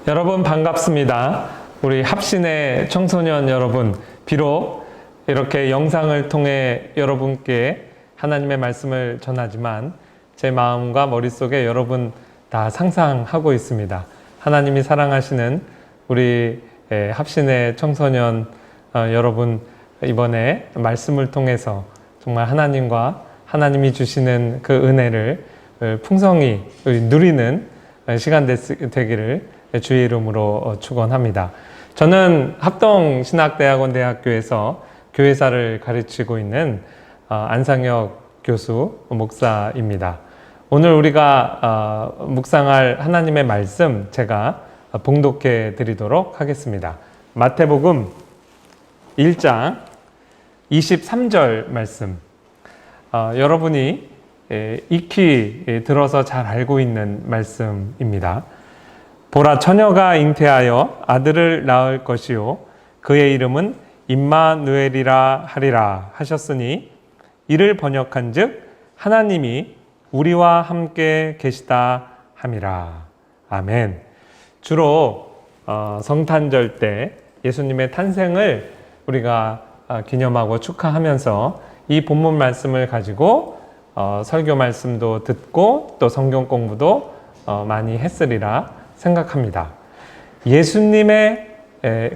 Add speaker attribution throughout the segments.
Speaker 1: 여러분 반갑습니다. 우리 합신의 청소년 여러분, 비록 이렇게 영상을 통해 여러분께 하나님의 말씀을 전하지만 제 마음과 머릿속에 여러분 다 상상하고 있습니다. 하나님이 사랑하시는 우리 합신의 청소년 여러분, 이번에 말씀을 통해서 정말 하나님과 하나님이 주시는 그 은혜를 풍성히 누리는 시간 되기를 주의 이름으로 축원합니다. 저는 합동신학대학원 대학교에서 교회사를 가르치고 있는 안상혁 교수 목사입니다. 오늘 우리가 묵상할 하나님의 말씀 제가 봉독해 드리도록 하겠습니다. 마태복음 1장 23절 말씀, 여러분이 익히 들어서 잘 알고 있는 말씀입니다. 보라, 처녀가 잉태하여 아들을 낳을 것이요 그의 이름은 임마누엘이라 하리라 하셨으니, 이를 번역한즉 하나님이 우리와 함께 계시다 함이라. 아멘. 주로 성탄절 때 예수님의 탄생을 우리가 기념하고 축하하면서 이 본문 말씀을 가지고 설교 말씀도 듣고 또 성경 공부도 많이 했으리라 생각합니다. 예수님의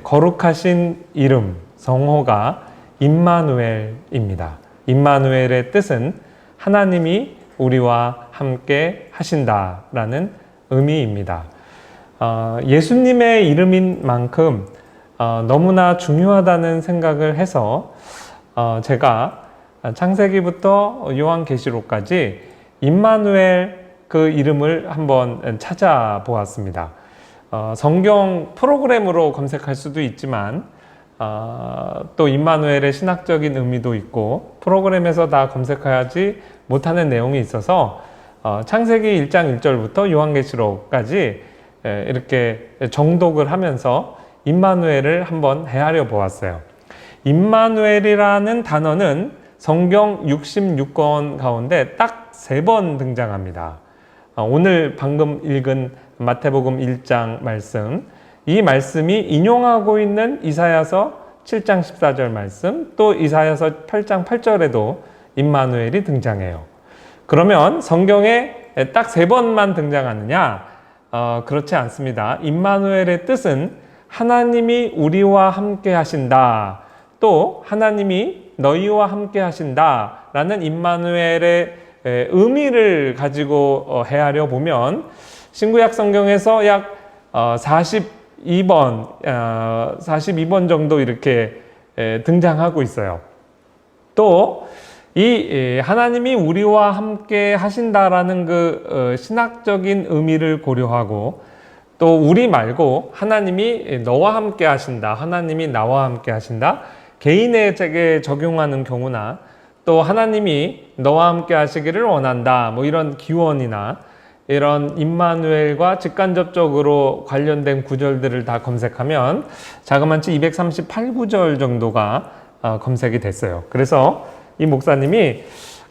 Speaker 1: 거룩하신 이름, 성호가 임마누엘입니다. 임마누엘의 뜻은 하나님이 우리와 함께 하신다라는 의미입니다. 예수님의 이름인 만큼 너무나 중요하다는 생각을 해서 제가 창세기부터 요한계시록까지 임마누엘 그 이름을 한번 찾아보았습니다. 성경 프로그램으로 검색할 수도 있지만 또 임마누엘의 신학적인 의미도 있고 프로그램에서 다 검색하지 못하는 내용이 있어서 창세기 1장 1절부터 요한계시록까지 이렇게 정독을 하면서 임마누엘을 한번 헤아려 보았어요. 임마누엘이라는 단어는 성경 66권 가운데 딱 3번 등장합니다. 오늘 방금 읽은 마태복음 1장 말씀, 이 말씀이 인용하고 있는 이사야서 7장 14절 말씀, 또 이사야서 8장 8절에도 임마누엘이 등장해요. 그러면 성경에 딱 3번만 등장하느냐? 그렇지 않습니다. 임마누엘의 뜻은 하나님이 우리와 함께 하신다, 또 하나님이 너희와 함께 하신다 라는 임마누엘의 의미를 가지고 헤아려 보면 신구약 성경에서 약 42번 정도 이렇게 등장하고 있어요. 또 이 하나님이 우리와 함께 하신다라는 그 신학적인 의미를 고려하고, 또 우리 말고 하나님이 너와 함께 하신다, 하나님이 나와 함께 하신다, 개인에게 적용하는 경우나 또 하나님이 너와 함께 하시기를 원한다, 뭐 이런 기원이나 이런 임마누엘과 직간접적으로 관련된 구절들을 다 검색하면 자그마치 238구절 정도가 검색이 됐어요. 그래서 이 목사님이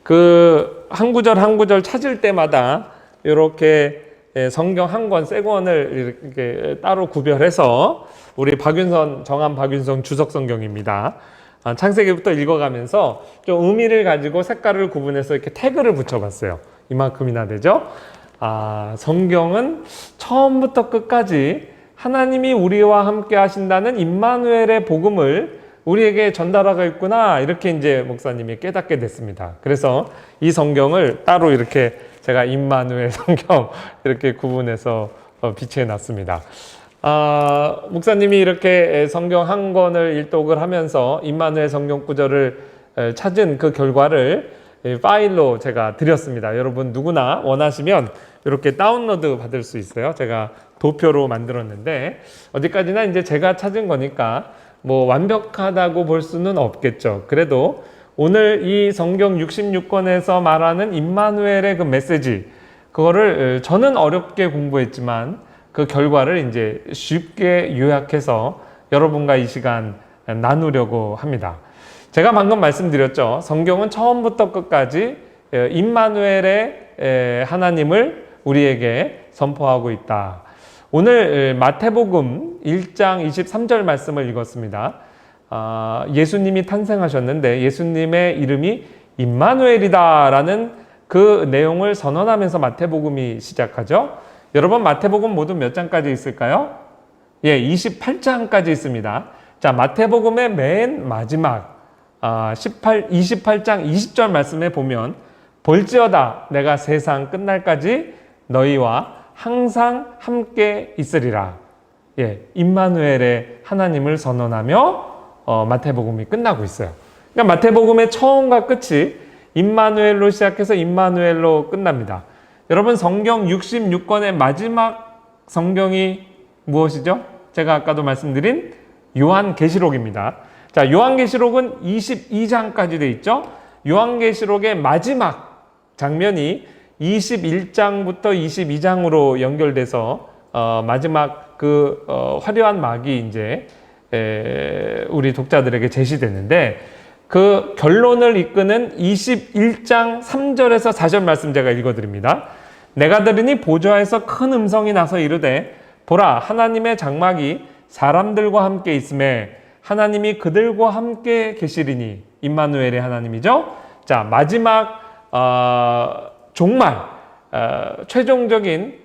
Speaker 1: 그 한 구절 한 구절 찾을 때마다 이렇게 성경 한 권, 새 권을 이렇게 따로 구별해서, 우리 정한 박윤선 주석 성경입니다. 창세기부터 읽어가면서 좀 의미를 가지고 색깔을 구분해서 이렇게 태그를 붙여봤어요. 이만큼이나 되죠? 성경은 처음부터 끝까지 하나님이 우리와 함께 하신다는 임마누엘의 복음을 우리에게 전달하고 있구나, 이렇게 이제 목사님이 깨닫게 됐습니다. 그래서 이 성경을 따로 이렇게 제가 임마누엘 성경 이렇게 구분해서 비치해 놨습니다. 목사님이 이렇게 성경 한 권을 일독을 하면서 임마누엘 성경 구절을 찾은 그 결과를 파일로 제가 드렸습니다. 여러분 누구나 원하시면 이렇게 다운로드 받을 수 있어요. 제가 도표로 만들었는데, 어디까지나 이제 제가 찾은 거니까 뭐 완벽하다고 볼 수는 없겠죠. 그래도 오늘 이 성경 66권에서 말하는 임마누엘의 그 메시지, 그거를 저는 어렵게 공부했지만 그 결과를 이제 쉽게 요약해서 여러분과 이 시간 나누려고 합니다. 제가 방금 말씀드렸죠. 성경은 처음부터 끝까지 임마누엘의 하나님을 우리에게 선포하고 있다. 오늘 마태복음 1장 23절 말씀을 읽었습니다. 예수님이 탄생하셨는데 예수님의 이름이 임마누엘이다 라는 그 내용을 선언하면서 마태복음이 시작하죠. 여러분 마태복음 모두 몇 장까지 있을까요? 예, 28장까지 있습니다. 자, 마태복음의 맨 마지막 28장 20절 말씀에 보면 볼지어다 내가 세상 끝날까지 너희와 항상 함께 있으리라. 예, 임마누엘의 하나님을 선언하며 마태복음이 끝나고 있어요. 그러니까 마태복음의 처음과 끝이 임마누엘로 시작해서 임마누엘로 끝납니다. 여러분 성경 66권의 마지막 성경이 무엇이죠? 제가 아까도 말씀드린 요한계시록입니다. 자, 요한계시록은 22장까지 돼 있죠. 요한계시록의 마지막 장면이 21장부터 22장으로 연결돼서 마지막 그 화려한 막이 이제 우리 독자들에게 제시되는데 그 결론을 이끄는 21장 3절에서 4절 말씀 제가 읽어드립니다. 내가 들으니 보좌에서 큰 음성이 나서 이르되 보라 하나님의 장막이 사람들과 함께 있음에 하나님이 그들과 함께 계시리니 임마누엘의 하나님이죠. 자, 마지막 종말 최종적인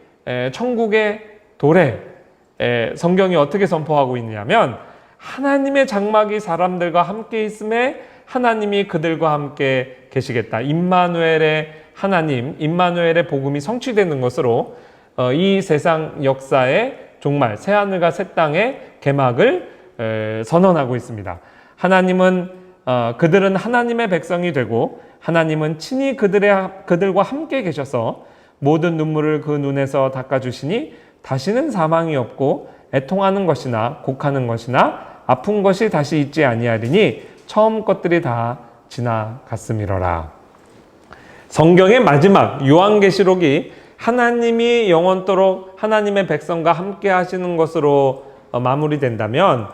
Speaker 1: 천국의 도래 성경이 어떻게 선포하고 있냐면 하나님의 장막이 사람들과 함께 있음에 하나님이 그들과 함께 계시겠다. 임마누엘의 하나님, 임마누엘의 복음이 성취되는 것으로 이 세상 역사의 종말, 새하늘과 새 땅의 개막을 선언하고 있습니다. 하나님은 그들은 하나님의 백성이 되고 하나님은 친히 그들과 함께 계셔서 모든 눈물을 그 눈에서 닦아주시니 다시는 사망이 없고 애통하는 것이나 곡하는 것이나 아픈 것이 다시 있지 아니하리니 처음 것들이 다 지나갔음이로라. 성경의 마지막 요한계시록이 하나님이 영원토록 하나님의 백성과 함께 하시는 것으로 마무리된다면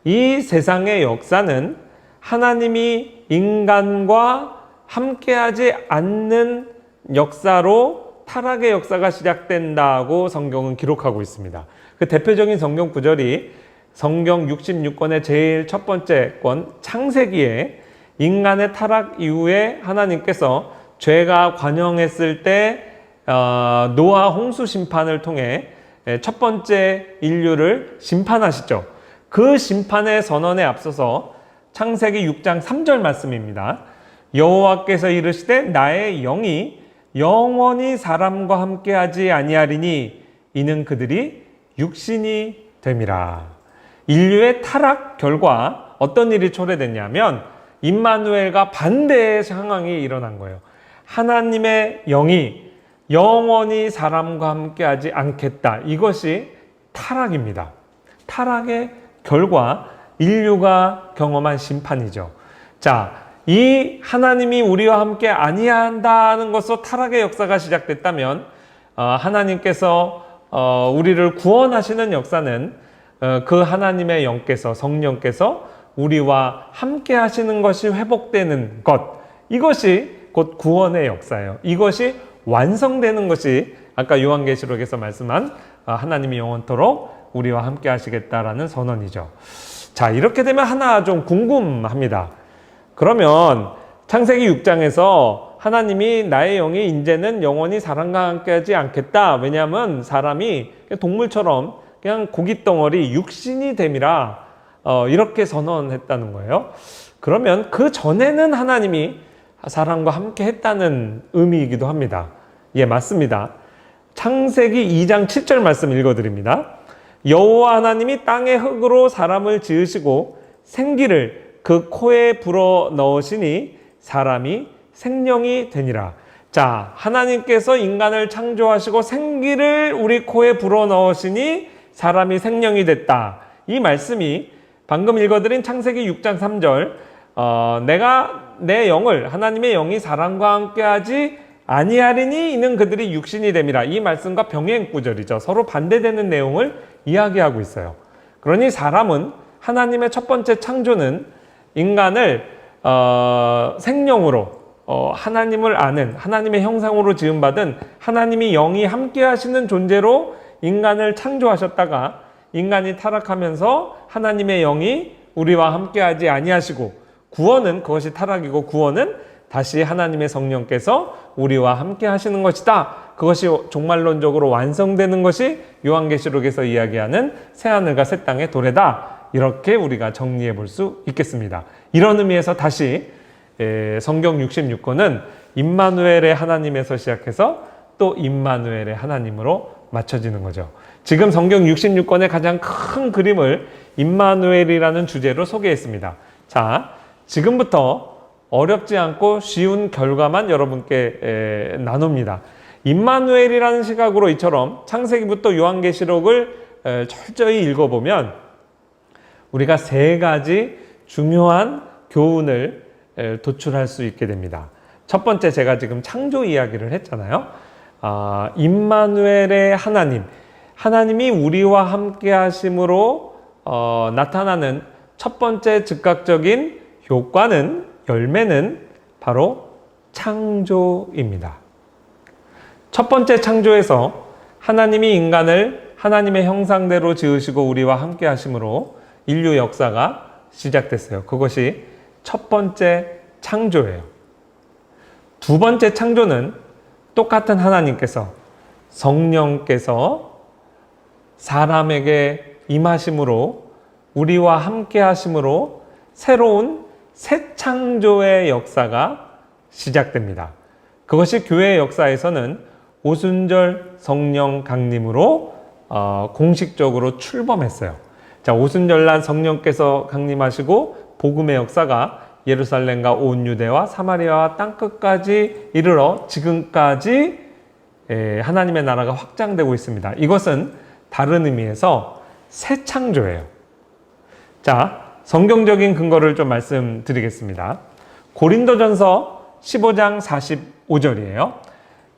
Speaker 1: 이 세상의 역사는 하나님이 인간과 함께하지 않는 역사로 타락의 역사가 시작된다고 성경은 기록하고 있습니다. 그 대표적인 성경 구절이 성경 66권의 제일 첫 번째 권 창세기에 인간의 타락 이후에 하나님께서 죄가 관영했을 때 노아 홍수 심판을 통해 첫 번째 인류를 심판하시죠. 그 심판의 선언에 앞서서 창세기 6장 3절 말씀입니다. 여호와께서 이르시되 나의 영이 영원히 사람과 함께하지 아니하리니 이는 그들이 육신이 됨이라. 인류의 타락 결과 어떤 일이 초래됐냐면 임마누엘과 반대의 상황이 일어난 거예요. 하나님의 영이 영원히 사람과 함께하지 않겠다. 이것이 타락입니다. 타락의 결과 인류가 경험한 심판이죠. 자, 이 하나님이 우리와 함께 아니한다는 것으로 타락의 역사가 시작됐다면 하나님께서 우리를 구원하시는 역사는 그 하나님의 영께서 성령께서 우리와 함께 하시는 것이 회복되는 것, 이것이 곧 구원의 역사예요. 이것이 완성되는 것이 아까 요한계시록에서 말씀한 하나님이 영원토록 우리와 함께 하시겠다라는 선언이죠. 자, 이렇게 되면 하나 좀 궁금합니다. 그러면 창세기 6장에서 하나님이 나의 영이 이제는 영원히 사람과 함께하지 않겠다. 왜냐하면 사람이 동물처럼 그냥 고깃덩어리 육신이 됨이라 이렇게 선언했다는 거예요. 그러면 그 전에는 하나님이 사람과 함께 했다는 의미이기도 합니다. 예, 맞습니다. 창세기 2장 7절 말씀 읽어드립니다. 여호와 하나님이 땅의 흙으로 사람을 지으시고 생기를 그 코에 불어 넣으시니 사람이 생명이 되니라. 자, 하나님께서 인간을 창조하시고 생기를 우리 코에 불어 넣으시니 사람이 생명이 됐다. 이 말씀이 방금 읽어드린 창세기 6장 3절 내가 내 영을 하나님의 영이 사람과 함께하지 아니하리니 이는 그들이 육신이 됨이라. 이 말씀과 병행 구절이죠. 서로 반대되는 내용을 이야기하고 있어요. 그러니 사람은 하나님의 첫 번째 창조는 인간을 생명으로 하나님을 아는 하나님의 형상으로 지음받은 하나님이 영이 함께 하시는 존재로 인간을 창조하셨다가 인간이 타락하면서 하나님의 영이 우리와 함께 하지 아니하시고 구원은 그것이 타락이고 구원은 다시 하나님의 성령께서 우리와 함께 하시는 것이다. 그것이 종말론적으로 완성되는 것이 요한계시록에서 이야기하는 새하늘과 새 땅의 도래다. 이렇게 우리가 정리해 볼 수 있겠습니다. 이런 의미에서 다시 성경 66권은 임마누엘의 하나님에서 시작해서 또 임마누엘의 하나님으로 맞춰지는 거죠. 지금 성경 66권의 가장 큰 그림을 임마누엘이라는 주제로 소개했습니다. 자, 지금부터 어렵지 않고 쉬운 결과만 여러분께 나눕니다. 임마누엘이라는 시각으로 이처럼 창세기부터 요한계시록을 철저히 읽어보면 우리가 세 가지 중요한 교훈을 도출할 수 있게 됩니다. 첫 번째, 제가 지금 창조 이야기를 했잖아요. 임마누엘의 하나님, 하나님이 우리와 함께 하심으로 나타나는 첫 번째 즉각적인 효과는, 열매는 바로 창조입니다. 첫 번째 창조에서 하나님이 인간을 하나님의 형상대로 지으시고 우리와 함께 하심으로 인류 역사가 시작됐어요. 그것이 첫 번째 창조예요. 두 번째 창조는 똑같은 하나님께서, 성령께서 사람에게 임하심으로 우리와 함께 하심으로 새로운 새 창조의 역사가 시작됩니다. 그것이 교회의 역사에서는 오순절 성령 강림으로 공식적으로 출범했어요. 자, 오순절날 성령께서 강림하시고 복음의 역사가 예루살렘과 온 유대와 사마리아와 땅끝까지 이르러 지금까지 하나님의 나라가 확장되고 있습니다. 이것은 다른 의미에서 새 창조예요. 자, 성경적인 근거를 좀 말씀드리겠습니다. 고린도전서 15장 45절이에요.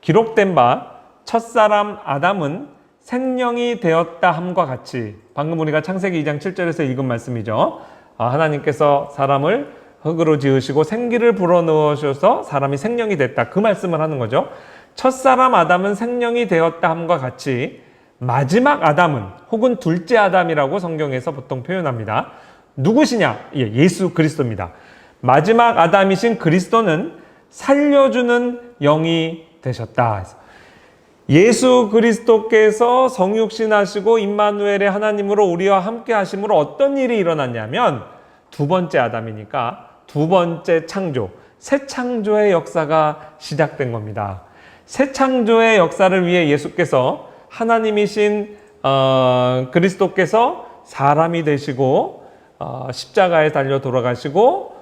Speaker 1: 기록된 바 첫사람 아담은 생령이 되었다 함과 같이, 방금 우리가 창세기 2장 7절에서 읽은 말씀이죠. 하나님께서 사람을 흙으로 지으시고 생기를 불어넣으셔서 사람이 생령이 됐다. 그 말씀을 하는 거죠. 첫사람 아담은 생령이 되었다 함과 같이 마지막 아담은, 혹은 둘째 아담이라고 성경에서 보통 표현합니다. 누구시냐? 예수 그리스도입니다. 마지막 아담이신 그리스도는 살려주는 영이 되셨다. 예수 그리스도께서 성육신하시고 임마누엘의 하나님으로 우리와 함께 하심으로 어떤 일이 일어났냐면, 두 번째 아담이니까 두 번째 창조, 새 창조의 역사가 시작된 겁니다. 새 창조의 역사를 위해 예수께서, 하나님이신 그리스도께서 사람이 되시고 십자가에 달려 돌아가시고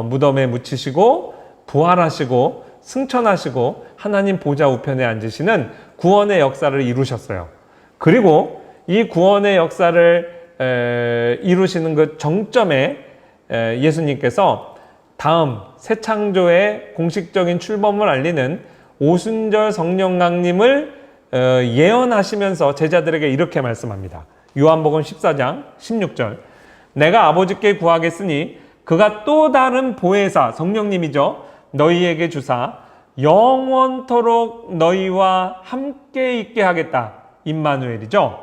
Speaker 1: 무덤에 묻히시고 부활하시고 승천하시고 하나님 보좌 우편에 앉으시는 구원의 역사를 이루셨어요. 그리고 이 구원의 역사를 이루시는 그 정점에 예수님께서 다음 새 창조의 공식적인 출범을 알리는 오순절 성령 강림을 예언하시면서 제자들에게 이렇게 말씀합니다. 요한복음 14장 16절. 내가 아버지께 구하겠으니 그가 또 다른 보혜사, 성령님이죠, 너희에게 주사 영원토록 너희와 함께 있게 하겠다. 임마누엘이죠.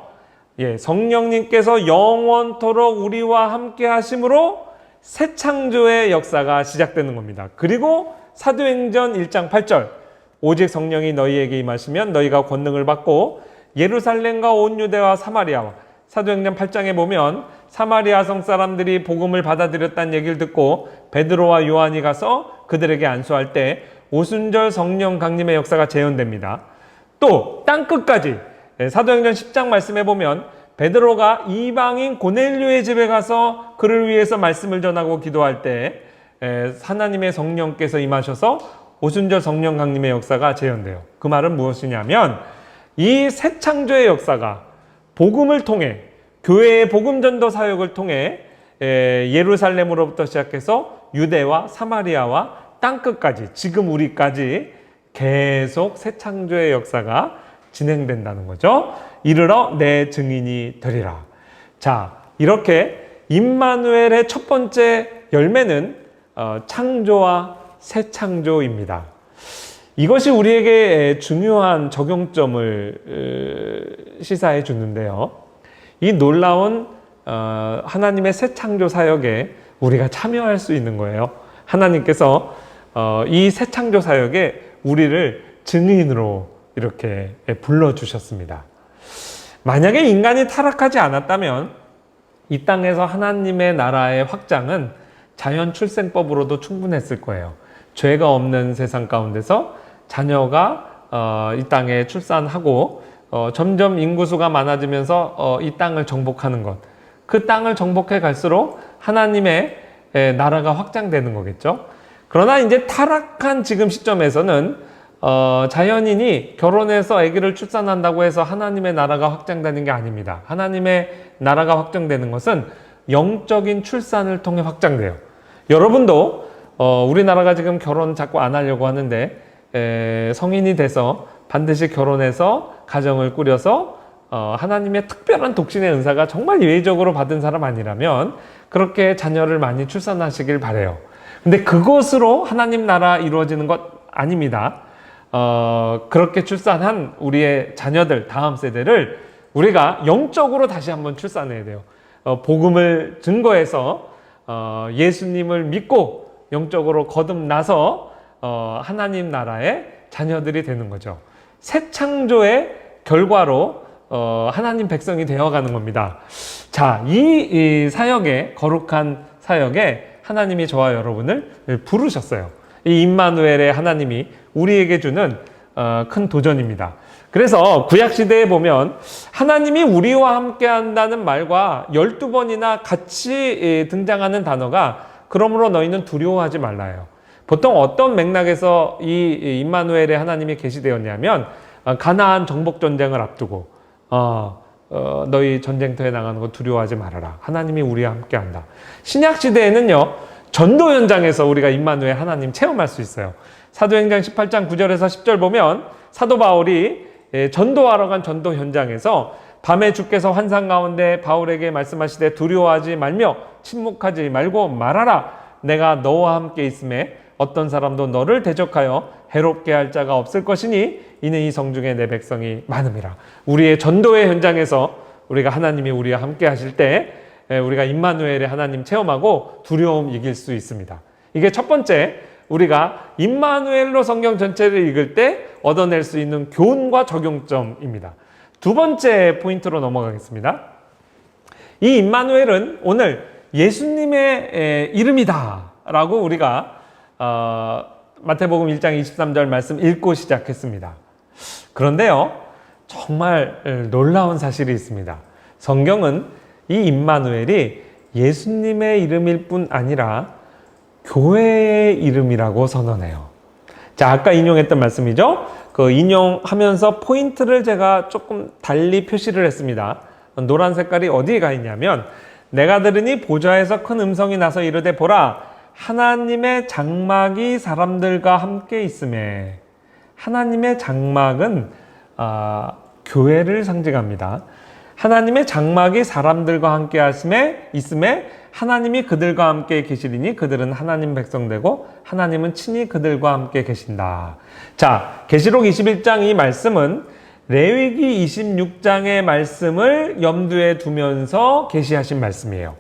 Speaker 1: 성령님께서 영원토록 우리와 함께 하심으로 새 창조의 역사가 시작되는 겁니다. 그리고 사도행전 1장 8절. 오직 성령이 너희에게 임하시면 너희가 권능을 받고 예루살렘과 온 유대와 사마리아와, 사도행전 8장에 보면 사마리아 성 사람들이 복음을 받아들였다는 얘기를 듣고 베드로와 요한이 가서 그들에게 안수할 때 오순절 성령 강림의 역사가 재현됩니다. 또 땅끝까지, 사도행전 10장 말씀에 보면 베드로가 이방인 고넬료의 집에 가서 그를 위해서 말씀을 전하고 기도할 때 하나님의 성령께서 임하셔서 오순절 성령 강림의 역사가 재현돼요. 그 말은 무엇이냐면, 이 새 창조의 역사가 복음을 통해, 교회의 복음 전도 사역을 통해 예루살렘으로부터 시작해서 유대와 사마리아와 땅끝까지, 지금 우리까지 계속 새 창조의 역사가 진행된다는 거죠. 이르러 내 증인이 되리라. 자, 이렇게 임마누엘의 첫 번째 열매는 창조와 새 창조입니다. 이것이 우리에게 중요한 적용점을 시사해 주는데요. 이 놀라운 하나님의 새 창조 사역에 우리가 참여할 수 있는 거예요. 하나님께서 이 새 창조 사역에 우리를 증인으로 이렇게 불러주셨습니다. 만약에 인간이 타락하지 않았다면 이 땅에서 하나님의 나라의 확장은 자연 출생법으로도 충분했을 거예요. 죄가 없는 세상 가운데서 자녀가 이 땅에 출산하고 점점 인구수가 많아지면서 이 땅을 정복하는 것, 그 땅을 정복해 갈수록 하나님의 나라가 확장되는 거겠죠. 그러나 이제 타락한 지금 시점에서는 자연인이 결혼해서 아기를 출산한다고 해서 하나님의 나라가 확장되는 게 아닙니다. 하나님의 나라가 확장되는 것은 영적인 출산을 통해 확장돼요. 여러분도 우리나라가 지금 결혼 자꾸 안 하려고 하는데 성인이 돼서 반드시 결혼해서 가정을 꾸려서 하나님의 특별한 독신의 은사가 정말 예외적으로 받은 사람 아니라면 그렇게 자녀를 많이 출산하시길 바래요. 근데 그것으로 하나님 나라 이루어지는 것 아닙니다. 그렇게 출산한 우리의 자녀들, 다음 세대를 우리가 영적으로 다시 한번 출산해야 돼요. 복음을 증거해서 예수님을 믿고 영적으로 거듭나서 하나님 나라의 자녀들이 되는 거죠. 새 창조의 결과로 하나님 백성이 되어가는 겁니다. 자, 이 사역에, 거룩한 사역에 하나님이 저와 여러분을 부르셨어요. 이 임마누엘의 하나님이 우리에게 주는 큰 도전입니다. 그래서 구약시대에 보면 하나님이 우리와 함께 한다는 말과 12번이나 같이 등장하는 단어가 그러므로 너희는 두려워하지 말라요. 보통 어떤 맥락에서 이 임마누엘의 하나님이 계시되었냐면 가나안 정복 전쟁을 앞두고 너희 전쟁터에 나가는 거 두려워하지 말아라. 하나님이 우리와 함께 한다. 신약 시대에는요. 전도 현장에서 우리가 임마누엘 하나님 체험할 수 있어요. 사도행전 18장 9절에서 10절 보면 사도 바울이 전도하러 간 전도 현장에서 밤에 주께서 환상 가운데 바울에게 말씀하시되 두려워하지 말며 침묵하지 말고 말하라. 내가 너와 함께 있음에 어떤 사람도 너를 대적하여 해롭게 할 자가 없을 것이니 이는 이 성중에 내 백성이 많음이라. 우리의 전도의 현장에서 우리가 하나님이 우리와 함께 하실 때 우리가 임마누엘의 하나님 체험하고 두려움 이길 수 있습니다. 이게 첫 번째, 우리가 임마누엘로 성경 전체를 읽을 때 얻어낼 수 있는 교훈과 적용점입니다. 두 번째 포인트로 넘어가겠습니다. 이 임마누엘은 오늘 예수님의 이름이다 라고 우리가 마태복음 1장 23절 말씀 읽고 시작했습니다. 그런데요, 정말 놀라운 사실이 있습니다. 성경은 이 임마누엘이 예수님의 이름일 뿐 아니라 교회의 이름이라고 선언해요. 자, 아까 인용했던 말씀이죠. 그 인용하면서 포인트를 제가 조금 달리 표시를 했습니다. 노란 색깔이 어디에 가 있냐면 내가 들으니 보좌에서 큰 음성이 나서 이르되 보라 하나님의 장막이 사람들과 함께 있음에. 하나님의 장막은 교회를 상징합니다. 하나님의 장막이 사람들과 함께 있음에 하나님이 그들과 함께 계시리니 그들은 하나님 백성 되고 하나님은 친히 그들과 함께 계신다. 자, 계시록 21장 이 말씀은 레위기 26장의 말씀을 염두에 두면서 계시하신 말씀이에요.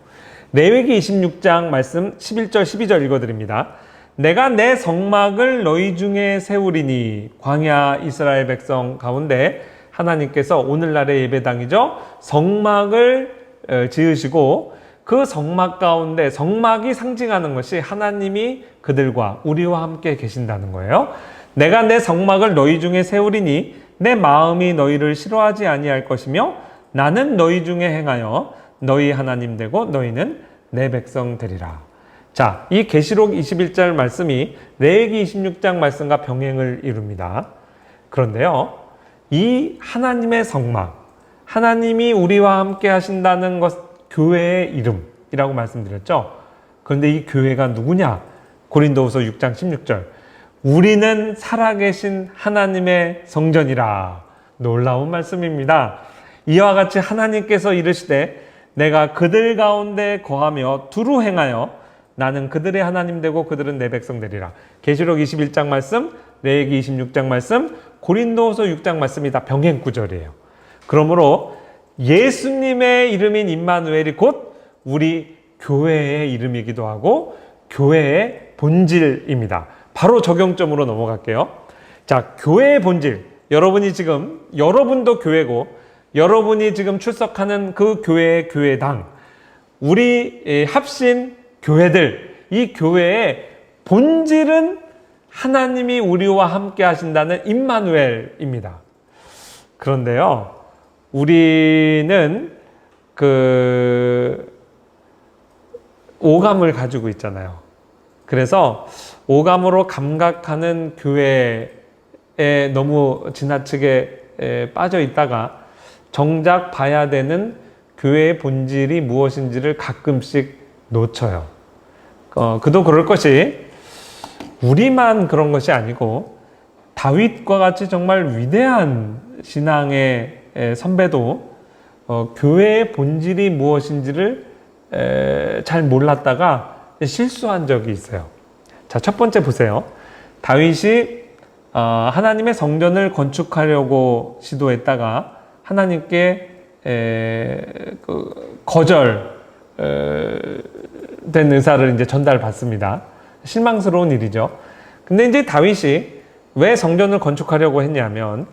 Speaker 1: 레위기 26장 말씀 11절 12절 읽어드립니다. 내가 내 성막을 너희 중에 세우리니. 광야 이스라엘 백성 가운데 하나님께서 오늘날의 예배당이죠. 성막을 지으시고 그 성막 가운데 성막이 상징하는 것이 하나님이 그들과 우리와 함께 계신다는 거예요. 내가 내 성막을 너희 중에 세우리니 내 마음이 너희를 싫어하지 아니할 것이며 나는 너희 중에 행하여 너희 하나님 되고 너희는 내 백성 되리라. 자, 이 계시록 21절 말씀이 레위기 26장 말씀과 병행을 이룹니다. 그런데요, 이 하나님의 성막, 하나님이 우리와 함께 하신다는 것, 교회의 이름이라고 말씀드렸죠. 그런데 이 교회가 누구냐? 고린도후서 6장 16절. 우리는 살아계신 하나님의 성전이라. 놀라운 말씀입니다. 이와 같이 하나님께서 이르시되 내가 그들 가운데 거하며 두루 행하여 나는 그들의 하나님 되고 그들은 내 백성 되리라. 계시록 21장 말씀, 레위기 26장 말씀, 고린도후서 6장 말씀이 다 병행 구절이에요. 그러므로 예수님의 이름인 임마누엘이 곧 우리 교회의 이름이기도 하고 교회의 본질입니다. 바로 적용점으로 넘어갈게요. 자, 교회의 본질. 여러분도 교회고 여러분이 지금 출석하는 그 교회의 교회당, 우리 합신 교회들, 이 교회의 본질은 하나님이 우리와 함께 하신다는 임마누엘입니다. 그런데요, 우리는 오감을 가지고 있잖아요. 그래서 오감으로 감각하는 교회에 너무 지나치게 빠져 있다가 정작 봐야 되는 교회의 본질이 무엇인지를 가끔씩 놓쳐요. 그도 그럴 것이 우리만 그런 것이 아니고 다윗과 같이 정말 위대한 신앙의 선배도 교회의 본질이 무엇인지를 잘 몰랐다가 실수한 적이 있어요. 자, 첫 번째 보세요. 다윗이 하나님의 성전을 건축하려고 시도했다가 하나님께 거절된 의사를 이제 전달받습니다. 실망스러운 일이죠. 근데 이제 다윗이 왜 성전을 건축하려고 했냐면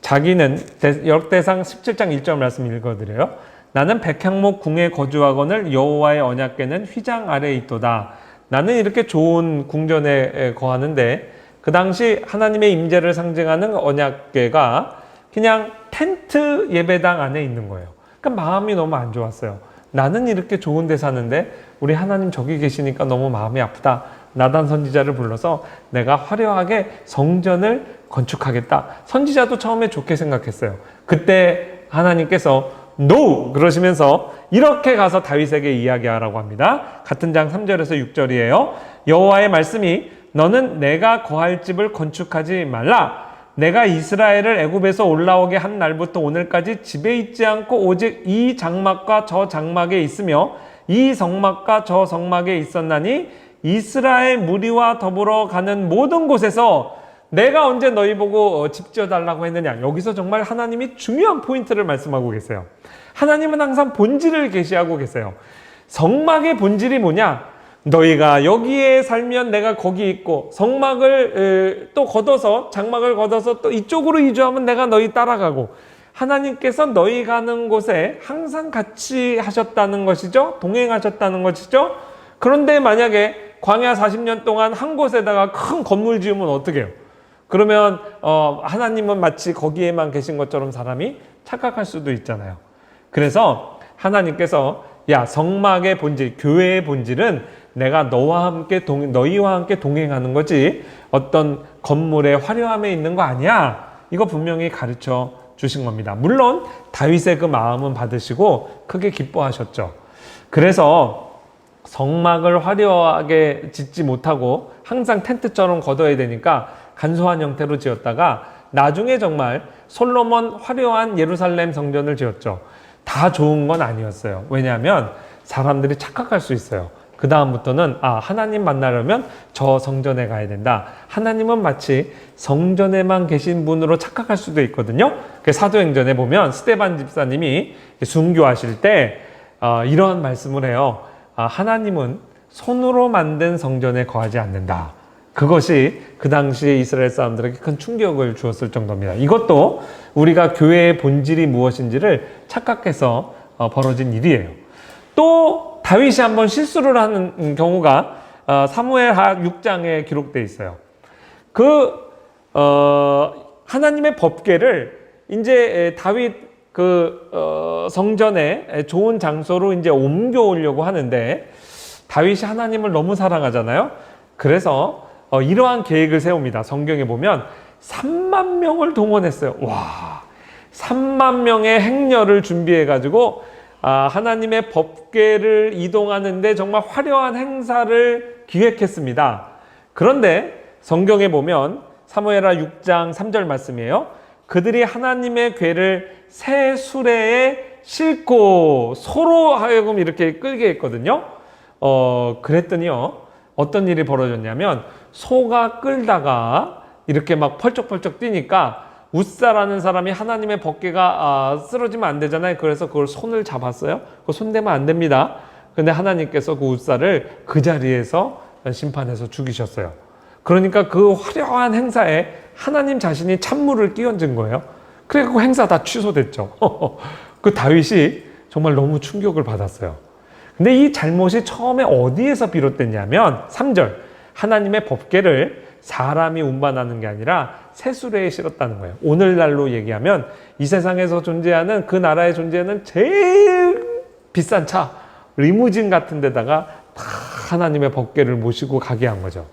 Speaker 1: 자기는 역대상 17장 1절 말씀 읽어드려요. 나는 백향목 궁에 거주하거늘 여호와의 언약궤는 휘장 아래에 있도다. 나는 이렇게 좋은 궁전에 거하는데 그 당시 하나님의 임재를 상징하는 언약궤가 그냥 텐트 예배당 안에 있는 거예요. 그러니까 마음이 너무 안 좋았어요. 나는 이렇게 좋은 데 사는데 우리 하나님 저기 계시니까 너무 마음이 아프다. 나단 선지자를 불러서 내가 화려하게 성전을 건축하겠다. 선지자도 처음에 좋게 생각했어요. 그때 하나님께서 NO! 그러시면서 이렇게 가서 다윗에게 이야기하라고 합니다. 같은 장 3절에서 6절이에요. 여호와의 말씀이 너는 내가 거할 집을 건축하지 말라. 내가 이스라엘을 애굽에서 올라오게 한 날부터 오늘까지 집에 있지 않고 오직 이 장막과 저 장막에 있으며 이 성막과 저 성막에 있었나니 이스라엘 무리와 더불어 가는 모든 곳에서 내가 언제 너희 보고 집 지어달라고 했느냐. 여기서 정말 하나님이 중요한 포인트를 말씀하고 계세요. 하나님은 항상 본질을 계시하고 계세요. 성막의 본질이 뭐냐? 너희가 여기에 살면 내가 거기 있고 성막을 또 걷어서 장막을 걷어서 또 이쪽으로 이주하면 내가 너희 따라가고 하나님께서 너희 가는 곳에 항상 같이 하셨다는 것이죠. 동행하셨다는 것이죠. 그런데 만약에 광야 40년 동안 한 곳에다가 큰 건물 지으면 어떻게 해요? 그러면 하나님은 마치 거기에만 계신 것처럼 사람이 착각할 수도 있잖아요. 그래서 하나님께서 야, 성막의 본질, 교회의 본질은 내가 너희와 함께 동행하는 거지 어떤 건물의 화려함에 있는 거 아니야. 이거 분명히 가르쳐 주신 겁니다. 물론 다윗의 그 마음은 받으시고 크게 기뻐하셨죠. 그래서 성막을 화려하게 짓지 못하고 항상 텐트처럼 걷어야 되니까 간소한 형태로 지었다가 나중에 정말 솔로몬 화려한 예루살렘 성전을 지었죠. 다 좋은 건 아니었어요. 왜냐하면 사람들이 착각할 수 있어요. 그 다음부터는 하나님 만나려면 저 성전에 가야 된다. 하나님은 마치 성전에만 계신 분으로 착각할 수도 있거든요. 사도행전에 보면 스데반 집사님이 순교하실 때 이러한 말씀을 해요. 하나님은 손으로 만든 성전에 거하지 않는다. 그것이 그 당시에 이스라엘 사람들에게 큰 충격을 주었을 정도입니다. 이것도 우리가 교회의 본질이 무엇인지를 착각해서 벌어진 일이에요. 또 다윗이 한번 실수를 하는 경우가 사무엘하 6장에 기록되어 있어요. 하나님의 법궤를 이제 다윗 성전에 좋은 장소로 이제 옮겨오려고 하는데 다윗이 하나님을 너무 사랑하잖아요. 그래서 이러한 계획을 세웁니다. 성경에 보면 3만 명을 동원했어요. 와, 3만 명의 행렬을 준비해가지고 하나님의 법궤를 이동하는데 정말 화려한 행사를 기획했습니다. 그런데 성경에 보면 사무엘하 6장 3절 말씀이에요. 그들이 하나님의 궤를 새 수레에 싣고 서로 하여금 이렇게 끌게 했거든요. 그랬더니요, 어떤 일이 벌어졌냐면 소가 끌다가 이렇게 막 펄쩍펄쩍 뛰니까 웃사라는 사람이 하나님의 법궤가 쓰러지면 안 되잖아요. 그래서 그걸 손을 잡았어요. 그거 손대면 안 됩니다. 근데 하나님께서 그 웃사를 그 자리에서 심판해서 죽이셨어요. 그러니까 그 화려한 행사에 하나님 자신이 찬물을 끼얹은 거예요. 그래서 그 행사 다 취소됐죠. 그 다윗이 정말 너무 충격을 받았어요. 근데 이 잘못이 처음에 어디에서 비롯됐냐면 3절, 하나님의 법궤를 사람이 운반하는 게 아니라 새수레에 실었다는 거예요. 오늘날로 얘기하면 이 세상에서 존재하는, 그 나라에 존재하는 제일 비싼 차, 리무진 같은 데다가 다 하나님의 법궤를 모시고 가게 한 거죠.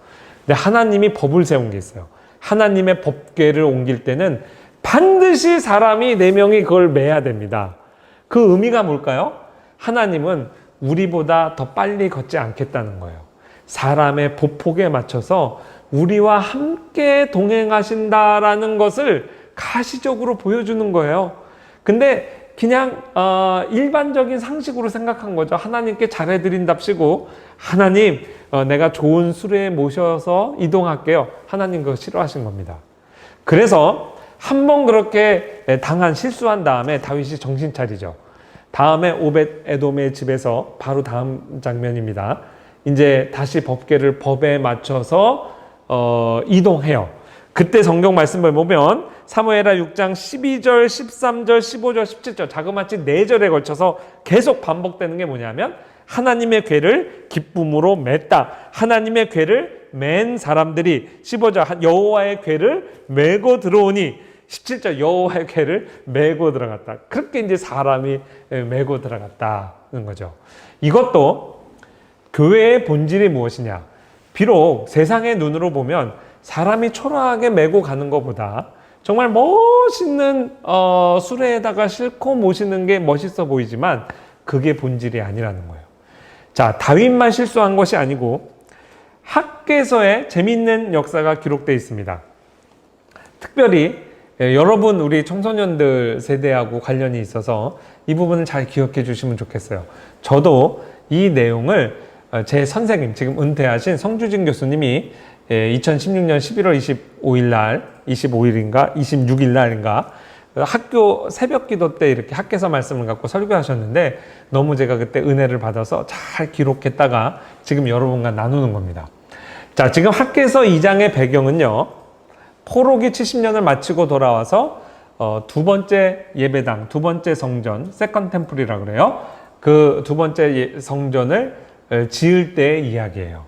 Speaker 1: 근데 하나님이 법을 세운 게 있어요. 하나님의 법궤를 옮길 때는 반드시 사람이 4명이 그걸 매야 됩니다. 그 의미가 뭘까요? 하나님은 우리보다 더 빨리 걷지 않겠다는 거예요. 사람의 보폭에 맞춰서 우리와 함께 동행하신다라는 것을 가시적으로 보여주는 거예요. 근데 그냥 일반적인 상식으로 생각한 거죠. 하나님께 잘해드린답시고, 하나님 내가 좋은 수레에 모셔서 이동할게요. 하나님 그거 싫어하신 겁니다. 그래서 한번 그렇게 당한 실수한 다음에 다윗이 정신 차리죠. 다음에 오벳 에돔의 집에서 바로 다음 장면입니다. 이제 다시 법궤를 법에 맞춰서 이동해요. 그때 성경 말씀을 보면 사무엘하 6장 12절, 13절, 15절, 17절 자그마치 4절에 걸쳐서 계속 반복되는 게 뭐냐면 하나님의 궤를 기쁨으로 맸다. 하나님의 궤를 맨 사람들이 15절 여호와의 궤를 메고 들어오니 17절 여호와의 궤를 메고 들어갔다. 그렇게 이제 사람이 메고 들어갔다는 거죠. 이것도 교회의 본질이 무엇이냐? 비록 세상의 눈으로 보면 사람이 초라하게 메고 가는 것보다 정말 멋있는 수레에다가 싣고 모시는 게 멋있어 보이지만 그게 본질이 아니라는 거예요. 자, 다윗만 실수한 것이 아니고 학개서에 재미있는 역사가 기록되어 있습니다. 특별히 여러분 우리 청소년들 세대하고 관련이 있어서 이 부분을 잘 기억해 주시면 좋겠어요. 저도 이 내용을 제 선생님, 지금 은퇴하신 성주진 교수님이 2016년 11월 25일 날, 25일인가 26일 날인가 학교 새벽 기도 때 이렇게 학개서 말씀을 갖고 설교하셨는데 너무 제가 그때 은혜를 받아서 잘 기록했다가 지금 여러분과 나누는 겁니다. 자, 지금 학개서 2장의 배경은요, 포로기 70년을 마치고 돌아와서 두 번째 예배당, 두 번째 성전, 세컨 템플이라고 그래요. 그 두 번째 성전을 지을 때의 이야기예요.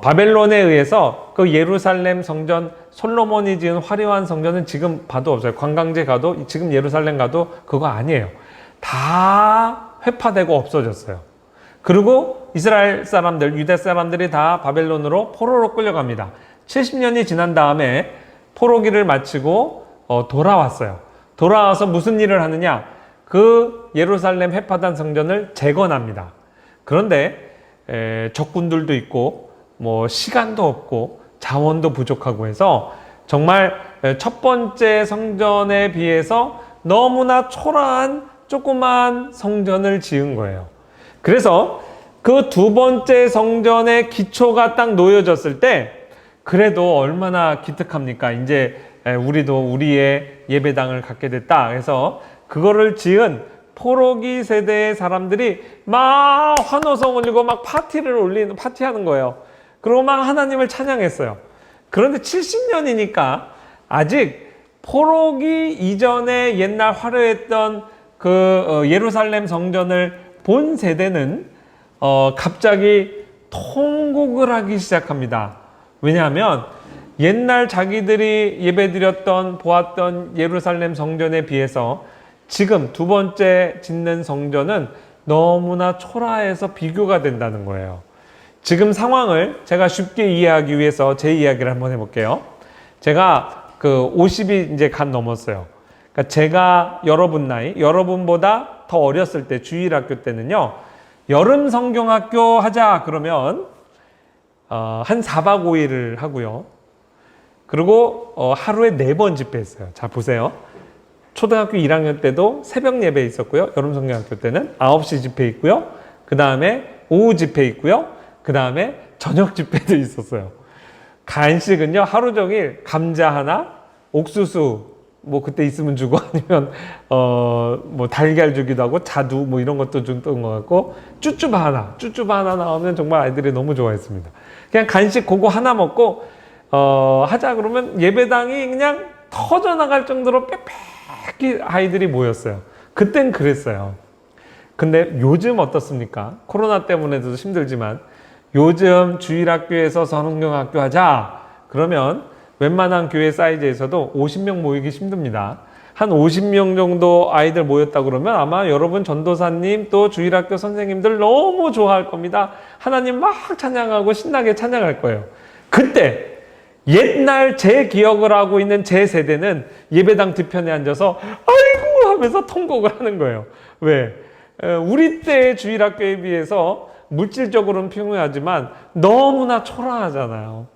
Speaker 1: 바벨론에 의해서 그 예루살렘 성전, 솔로몬이 지은 화려한 성전은 지금 봐도 없어요. 관광지 가도, 지금 예루살렘 가도 그거 아니에요. 다 회파되고 없어졌어요. 그리고 이스라엘 사람들, 유대 사람들이 다 바벨론으로 포로로 끌려갑니다. 70년이 지난 다음에 포로기를 마치고 돌아왔어요. 돌아와서 무슨 일을 하느냐? 그 예루살렘 회파단 성전을 재건합니다. 그런데 적군들도 있고 뭐 시간도 없고 자원도 부족하고 해서 정말 첫 번째 성전에 비해서 너무나 초라한 조그만 성전을 지은 거예요. 그래서 그 두 번째 성전의 기초가 딱 놓여졌을 때 그래도 얼마나 기특합니까? 이제 우리도 우리의 예배당을 갖게 됐다. 그래서 그거를 지은 포로기 세대의 사람들이 막 환호성 올리고 막 파티하는 거예요. 그리고 막 하나님을 찬양했어요. 그런데 70년이니까 아직 포로기 이전에 옛날 화려했던 그 예루살렘 성전을 본 세대는 갑자기 통곡을 하기 시작합니다. 왜냐하면 옛날 자기들이 예배드렸던 보았던 예루살렘 성전에 비해서 지금 두 번째 짓는 성전은 너무나 초라해서 비교가 된다는 거예요. 지금 상황을 제가 쉽게 이해하기 위해서 제 이야기를 한번 해볼게요. 제가 그 50이 이제 간 넘었어요. 그러니까 제가 여러분 나이, 여러분보다 더 어렸을 때, 주일학교 때는요, 여름 성경학교 하자 그러면 한 4박 5일을 하고요. 그리고 하루에 4번 집회했어요. 자, 보세요. 초등학교 1학년 때도 새벽 예배 있었고요. 여름성경학교 때는 9시 집회 있고요. 그 다음에 오후 집회 있고요. 그 다음에 저녁 집회도 있었어요. 간식은요, 하루 종일 감자 하나, 옥수수, 뭐 그때 있으면 주고 아니면 뭐 달걀 주기도 하고 자두 뭐 이런 것도 줬던 것 같고 쭈쭈바 하나 나오면 정말 아이들이 너무 좋아했습니다. 그냥 간식 그거 하나 먹고 하자 그러면 예배당이 그냥 터져나갈 정도로 빽빽히 아이들이 모였어요. 그땐 그랬어요. 근데 요즘 어떻습니까? 코로나 때문에도 힘들지만 요즘 주일학교에서 선흥경학교 하자 그러면 웬만한 교회 사이즈에서도 50명 모이기 힘듭니다. 한 50명 정도 아이들 모였다 그러면 아마 여러분 전도사님 또 주일학교 선생님들 너무 좋아할 겁니다. 하나님 막 찬양하고 신나게 찬양할 거예요. 그때 옛날 제 기억을 하고 있는 제 세대는 예배당 뒤편에 앉아서 아이고 하면서 통곡을 하는 거예요. 왜? 우리 때의 주일학교에 비해서 물질적으로는 평등하지만 너무나 초라하잖아요.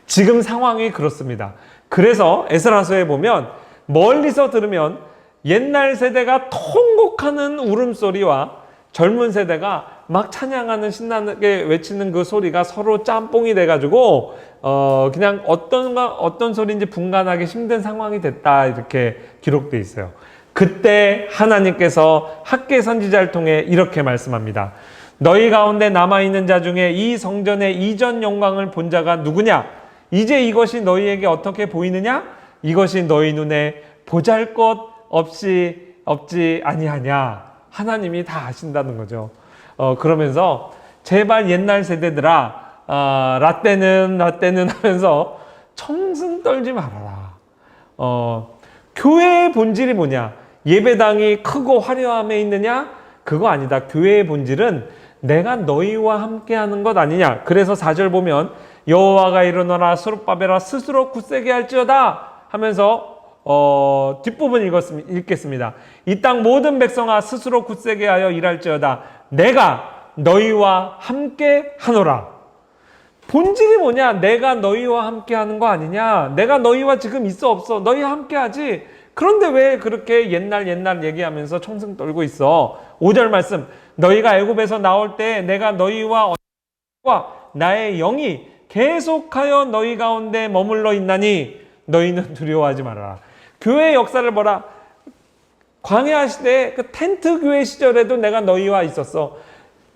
Speaker 1: 지금 상황이 그렇습니다. 그래서 에스라서에 보면 멀리서 들으면 옛날 세대가 통곡하는 울음소리와 젊은 세대가 막 찬양하는 신나게 외치는 그 소리가 서로 짬뽕이 돼가지고 그냥 어떤 소리인지 분간하기 힘든 상황이 됐다 이렇게 기록돼 있어요. 그때 하나님께서 학계 선지자를 통해 이렇게 말씀합니다. 너희 가운데 남아있는 자 중에 이 성전의 이전 영광을 본 자가 누구냐? 이제 이것이 너희에게 어떻게 보이느냐? 이것이 너희 눈에 보잘것 없지 아니하냐? 하나님이 다 아신다는 거죠. 그러면서 제발 옛날 세대들아 라떼는 하면서 청승 떨지 말아라. 교회의 본질이 뭐냐? 예배당이 크고 화려함에 있느냐? 그거 아니다. 교회의 본질은 내가 너희와 함께하는 것 아니냐? 그래서 4절 보면 여호와가 일어나라 스룹바벨아 스스로 굳세게 할지어다 하면서 뒷부분 읽겠습니다. 이 땅 모든 백성아 스스로 굳세게 하여 일할지어다 내가 너희와 함께 하노라. 본질이 뭐냐? 내가 너희와 함께 하는 거 아니냐? 내가 너희와 지금 있어 없어? 너희와 함께 하지? 그런데 왜 그렇게 옛날 얘기하면서 청승 떨고 있어? 5절 말씀 너희가 애굽에서 나올 때 내가 너희와 나의 영이 계속하여 너희 가운데 머물러 있나니 너희는 두려워하지 말아라. 교회의 역사를 보라. 광야 시대 그 텐트 교회 시절에도 내가 너희와 있었어.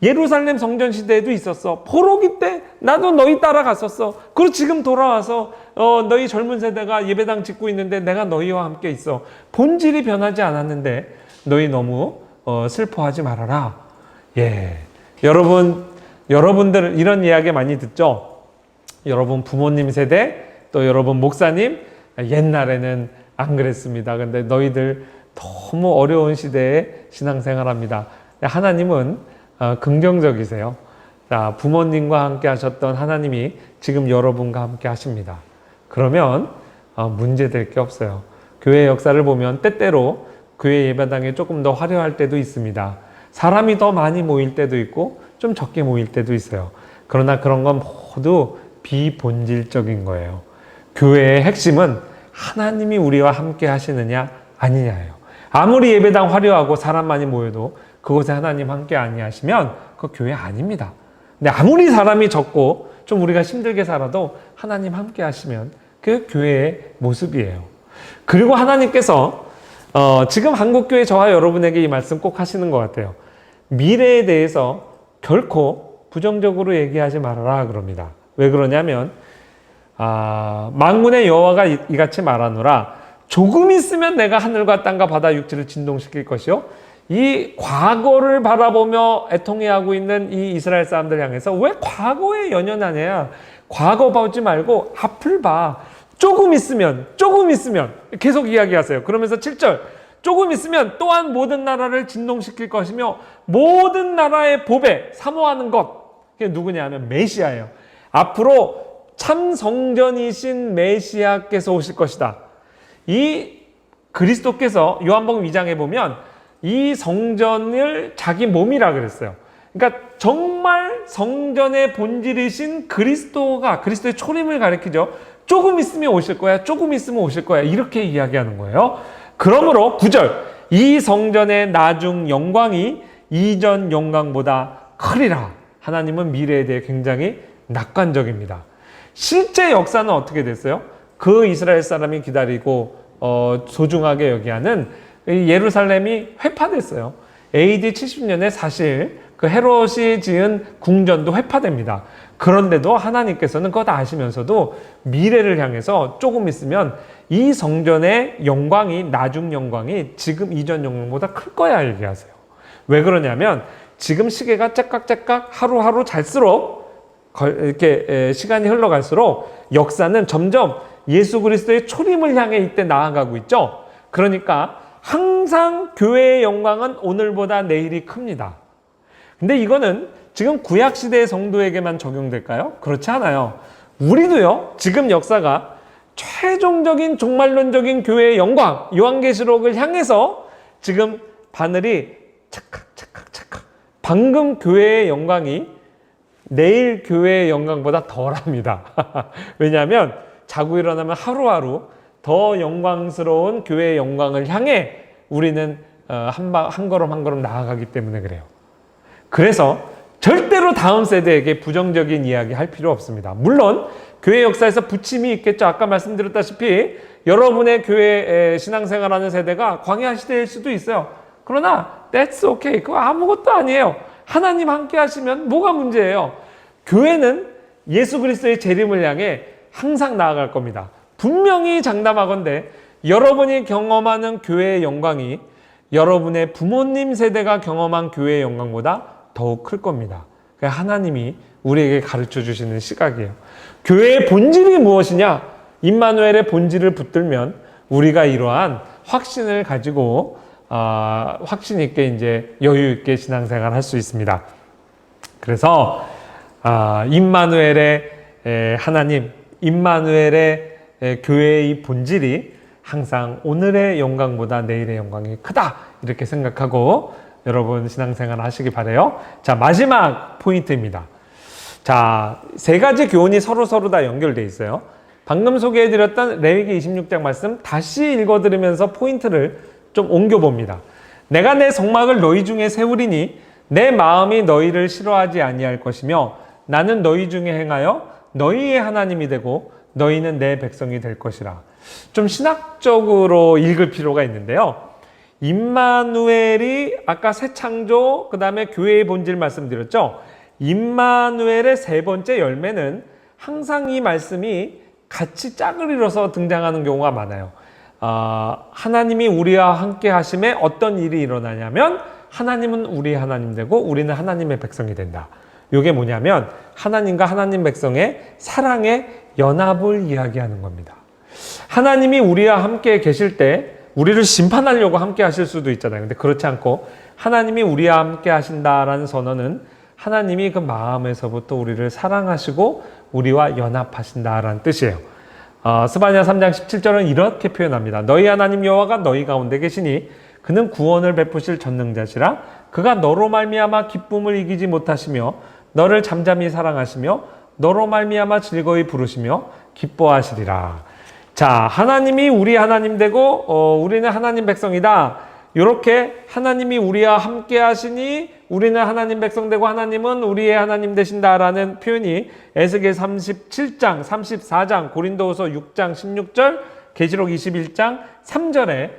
Speaker 1: 예루살렘 성전 시대에도 있었어. 포로기 때 나도 너희 따라갔었어. 그리고 지금 돌아와서 너희 젊은 세대가 예배당 짓고 있는데 내가 너희와 함께 있어. 본질이 변하지 않았는데 너희 너무 슬퍼하지 말아라. 예, 여러분들 이런 이야기 많이 듣죠? 여러분 부모님 세대 또 여러분 목사님 옛날에는 안 그랬습니다. 근데 너희들 너무 어려운 시대에 신앙생활합니다. 하나님은 긍정적이세요. 자, 부모님과 함께 하셨던 하나님이 지금 여러분과 함께 하십니다. 그러면 문제될 게 없어요. 교회 역사를 보면 때때로 교회 예배당이 조금 더 화려할 때도 있습니다. 사람이 더 많이 모일 때도 있고 좀 적게 모일 때도 있어요. 그러나 그런 건 모두 비본질적인 거예요. 교회의 핵심은 하나님이 우리와 함께 하시느냐 아니냐예요. 아무리 예배당 화려하고 사람 많이 모여도 그곳에 하나님 함께 아니하시면 그 교회 아닙니다. 근데 아무리 사람이 적고 좀 우리가 힘들게 살아도 하나님 함께 하시면 그 교회의 모습이에요. 그리고 하나님께서 지금 한국교회 저와 여러분에게 이 말씀 꼭 하시는 것 같아요. 미래에 대해서 결코 부정적으로 얘기하지 말아라 그럽니다. 왜 그러냐면 만군의 여호와가 이같이 말하노라. 조금 있으면 내가 하늘과 땅과 바다 육지를 진동시킬 것이요. 이 과거를 바라보며 애통해하고 있는 이 이스라엘 사람들 향해서 왜 과거에 연연하냐. 과거 보지 말고 앞을 봐. 조금 있으면 계속 이야기하세요. 그러면서 7절 조금 있으면 또한 모든 나라를 진동시킬 것이며 모든 나라의 보배 사모하는 것. 그게 누구냐 하면 메시아예요. 앞으로 참 성전이신 메시아께서 오실 것이다. 이 그리스도께서 요한복음 2장에 보면 이 성전을 자기 몸이라 그랬어요. 그러니까 정말 성전의 본질이신 그리스도의 초림을 가리키죠. 조금 있으면 오실 거야. 조금 있으면 오실 거야. 이렇게 이야기하는 거예요. 그러므로 9절, 이 성전의 나중 영광이 이전 영광보다 크리라. 하나님은 미래에 대해 굉장히 낙관적입니다. 실제 역사는 어떻게 됐어요? 그 이스라엘 사람이 기다리고 소중하게 여기하는 예루살렘이 회파됐어요. AD 70년에 사실 그 헤롯이 지은 궁전도 회파됩니다. 그런데도 하나님께서는 그거 다 아시면서도 미래를 향해서 조금 있으면 이 성전의 영광이, 나중 영광이 지금 이전 영광보다 클 거야 얘기하세요. 왜 그러냐면 지금 시계가 째깍째깍 하루하루 잘수록 이렇게 시간이 흘러갈수록 역사는 점점 예수 그리스도의 초림을 향해 이때 나아가고 있죠. 그러니까 항상 교회의 영광은 오늘보다 내일이 큽니다. 근데 이거는 지금 구약시대의 성도에게만 적용될까요? 그렇지 않아요. 우리도요, 지금 역사가 최종적인 종말론적인 교회의 영광, 요한계시록을 향해서 지금 바늘이 착각. 방금 교회의 영광이 내일 교회의 영광보다 덜합니다. 왜냐하면 자고 일어나면 하루하루 더 영광스러운 교회의 영광을 향해 우리는 한 걸음 한 걸음 나아가기 때문에 그래요. 그래서 절대로 다음 세대에게 부정적인 이야기 할 필요 없습니다. 물론 교회 역사에서 부침이 있겠죠. 아까 말씀드렸다시피 여러분의 교회 신앙생활하는 세대가 광야 시대일 수도 있어요. 그러나 that's okay. 그거 아무것도 아니에요. 하나님 함께 하시면 뭐가 문제예요? 교회는 예수 그리스도의 재림을 향해 항상 나아갈 겁니다. 분명히 장담하건대 여러분이 경험하는 교회의 영광이 여러분의 부모님 세대가 경험한 교회의 영광보다 더욱 클 겁니다. 하나님이 우리에게 가르쳐 주시는 시각이에요. 교회의 본질이 무엇이냐? 임마누엘의 본질을 붙들면 우리가 이러한 확신을 가지고 확신 있게 이제 여유 있게 신앙생활 할 수 있습니다. 그래서 임마누엘의 하나님, 임마누엘의 교회의 본질이 항상 오늘의 영광보다 내일의 영광이 크다 이렇게 생각하고 여러분 신앙생활 하시기 바라요. 자, 마지막 포인트입니다. 자, 세 가지 교훈이 서로 다 연결되어 있어요. 방금 소개해드렸던 레위기 26장 말씀 다시 읽어드리면서 포인트를 좀 옮겨봅니다. 내가 내 성막을 너희 중에 세우리니 내 마음이 너희를 싫어하지 아니할 것이며 나는 너희 중에 행하여 너희의 하나님이 되고 너희는 내 백성이 될 것이라. 좀 신학적으로 읽을 필요가 있는데요. 임마누엘이 아까 새 창조, 그 다음에 교회의 본질 말씀드렸죠. 임마누엘의 세 번째 열매는 항상 이 말씀이 같이 짝을 이뤄서 등장하는 경우가 많아요. 하나님이 우리와 함께 하심에 어떤 일이 일어나냐면 하나님은 우리의 하나님 되고 우리는 하나님의 백성이 된다. 이게 뭐냐면 하나님과 하나님 백성의 사랑의 연합을 이야기하는 겁니다. 하나님이 우리와 함께 계실 때 우리를 심판하려고 함께 하실 수도 있잖아요. 근데 그렇지 않고 하나님이 우리와 함께 하신다라는 선언은 하나님이 그 마음에서부터 우리를 사랑하시고 우리와 연합하신다라는 뜻이에요. 스바냐 3장 17절은 이렇게 표현합니다. 너희 하나님 여호와가 너희 가운데 계시니 그는 구원을 베푸실 전능자시라. 그가 너로 말미암아 기쁨을 이기지 못하시며 너를 잠잠히 사랑하시며 너로 말미암아 즐거이 부르시며 기뻐하시리라. 자, 하나님이 우리 하나님 되고 우리는 하나님 백성이다. 이렇게 하나님이 우리와 함께 하시니 우리는 하나님 백성 되고 하나님은 우리의 하나님 되신다라는 표현이 에스겔 37장, 34장, 고린도후서 6장 16절, 계시록 21장 3절에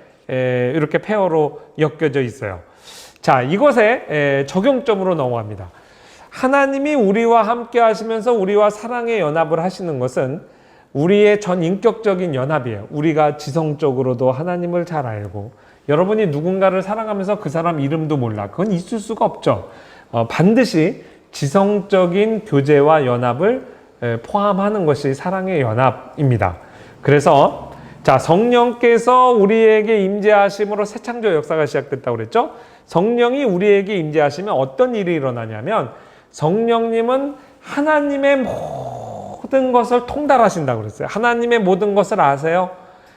Speaker 1: 이렇게 페어로 엮여져 있어요. 자, 이것에 적용점으로 넘어갑니다. 하나님이 우리와 함께 하시면서 우리와 사랑의 연합을 하시는 것은 우리의 전 인격적인 연합이에요. 우리가 지성적으로도 하나님을 잘 알고 여러분이 누군가를 사랑하면서 그 사람 이름도 몰라. 그건 있을 수가 없죠. 반드시 지성적인 교제와 연합을 포함하는 것이 사랑의 연합입니다. 그래서 자, 성령께서 우리에게 임재하심으로 새 창조 역사가 시작됐다고 그랬죠. 성령이 우리에게 임재하시면 어떤 일이 일어나냐면 성령님은 하나님의 모든 것을 통달하신다고 그랬어요. 하나님의 모든 것을 아세요.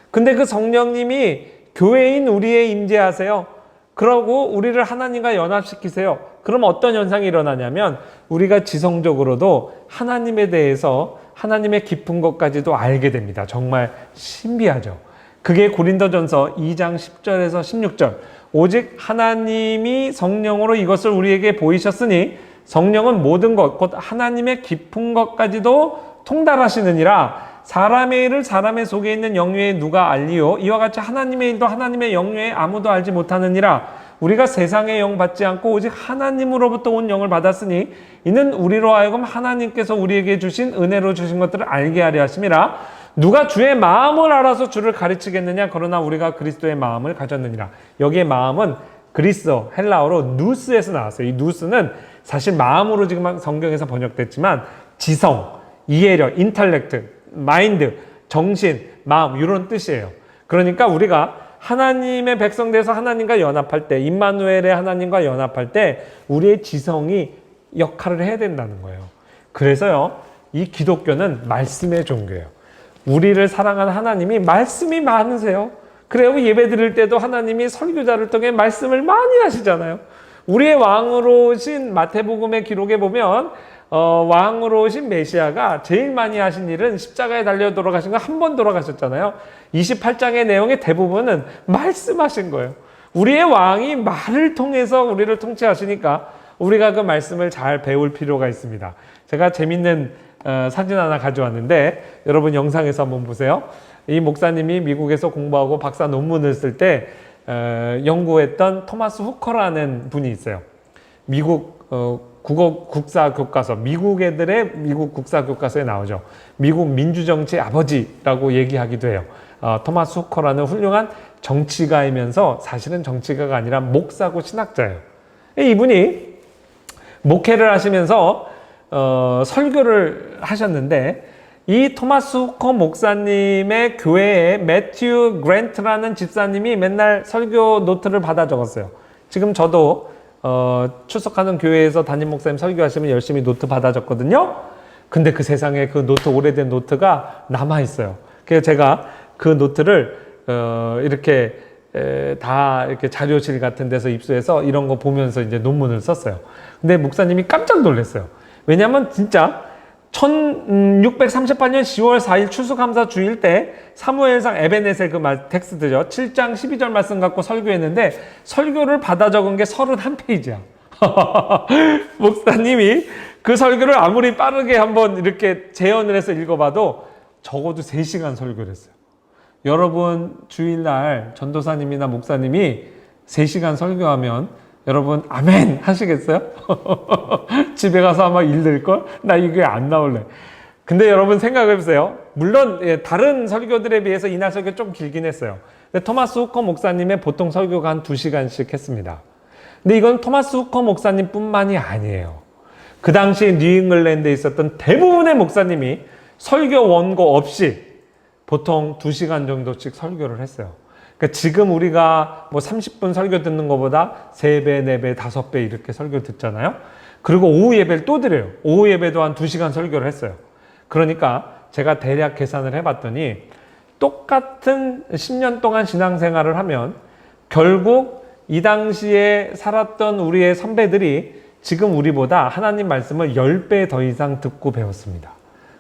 Speaker 1: 근데 그 성령님이 교회인 우리의 임재하세요. 그러고 우리를 하나님과 연합시키세요. 그럼 어떤 현상이 일어나냐면 우리가 지성적으로도 하나님에 대해서 하나님의 깊은 것까지도 알게 됩니다. 정말 신비하죠. 그게 고린도전서 2장 10절에서 16절. 오직 하나님이 성령으로 이것을 우리에게 보이셨으니 성령은 모든 것, 곧 하나님의 깊은 것까지도 통달하시느니라. 사람의 일을 사람의 속에 있는 영유에 누가 알리요? 이와 같이 하나님의 일도 하나님의 영유에 아무도 알지 못하느니라. 우리가 세상의 영 받지 않고 오직 하나님으로부터 온 영을 받았으니 이는 우리로 하여금 하나님께서 우리에게 주신 은혜로 주신 것들을 알게 하려 하심이라. 누가 주의 마음을 알아서 주를 가르치겠느냐? 그러나 우리가 그리스도의 마음을 가졌느니라. 여기에 마음은 그리스어, 헬라어로 누스에서 나왔어요. 이 누스는 사실 마음으로 지금 성경에서 번역됐지만 지성, 이해력, 인텔렉트, 마인드, 정신, 마음 이런 뜻이에요. 그러니까 우리가 하나님의 백성 돼서 하나님과 연합할 때, 임마누엘의 하나님과 연합할 때 우리의 지성이 역할을 해야 된다는 거예요. 그래서요, 이 기독교는 말씀의 종교예요. 우리를 사랑하는 하나님이 말씀이 많으세요. 그래요, 예배 드릴 때도 하나님이 설교자를 통해 말씀을 많이 하시잖아요. 우리의 왕으로 오신 마태복음의 기록에 보면 왕으로 오신 메시아가 제일 많이 하신 일은 십자가에 달려 돌아가신 거 한 번 돌아가셨잖아요. 28장의 내용의 대부분은 말씀하신 거예요. 우리의 왕이 말을 통해서 우리를 통치하시니까 우리가 그 말씀을 잘 배울 필요가 있습니다. 제가 재밌는 사진 하나 가져왔는데 여러분 영상에서 한번 보세요. 이 목사님이 미국에서 공부하고 박사 논문을 쓸 때 연구했던 토마스 후커라는 분이 있어요. 미국 국어 국사 교과서, 미국 애들의 미국 국사 교과서에 나오죠. 미국 민주정치 아버지라고 얘기하기도 해요. 토마스 후커라는 훌륭한 정치가이면서 사실은 정치가가 아니라 목사고 신학자예요. 이분이 목회를 하시면서 설교를 하셨는데 이 토마스 후커 목사님의 교회에 매튜 그랜트라는 집사님이 맨날 설교 노트를 받아 적었어요. 지금 저도 출석하는 교회에서 담임 목사님 설교하시면 열심히 노트 받아 적거든요. 근데 그 세상에 그 노트, 오래된 노트가 남아 있어요. 그래서 제가 그 노트를 이렇게 다 이렇게 자료실 같은 데서 입수해서 이런 거 보면서 이제 논문을 썼어요. 근데 목사님이 깜짝 놀랐어요. 왜냐하면 진짜 1638년 10월 4일 추수감사 주일 때 사무엘상 에베네셀 그 텍스트죠. 7장 12절 말씀 갖고 설교했는데 설교를 받아 적은 게 31페이지야. 목사님이 그 설교를 아무리 빠르게 한번 이렇게 재현을 해서 읽어봐도 적어도 3시간 설교를 했어요. 여러분 주일날 전도사님이나 목사님이 3시간 설교하면 여러분 아멘 하시겠어요? 집에 가서 아마 일들걸? 나 이게 안 나올래. 근데 여러분 생각해보세요. 물론 다른 설교들에 비해서 이날 설교 좀 길긴 했어요. 근데 토마스 후커 목사님의 보통 설교가 한 2시간씩 했습니다. 근데 이건 토마스 후커 목사님 뿐만이 아니에요. 그 당시 뉴잉글랜드에 있었던 대부분의 목사님이 설교 원고 없이 보통 2시간 정도씩 설교를 했어요. 그러니까 지금 우리가 뭐 30분 설교 듣는 것보다 3배, 4배, 5배 이렇게 설교 듣잖아요. 그리고 오후 예배를 또 드려요. 오후 예배도 한 2시간 설교를 했어요. 그러니까 제가 대략 계산을 해봤더니 똑같은 10년 동안 신앙생활을 하면 결국 이 당시에 살았던 우리의 선배들이 지금 우리보다 하나님 말씀을 10배 더 이상 듣고 배웠습니다.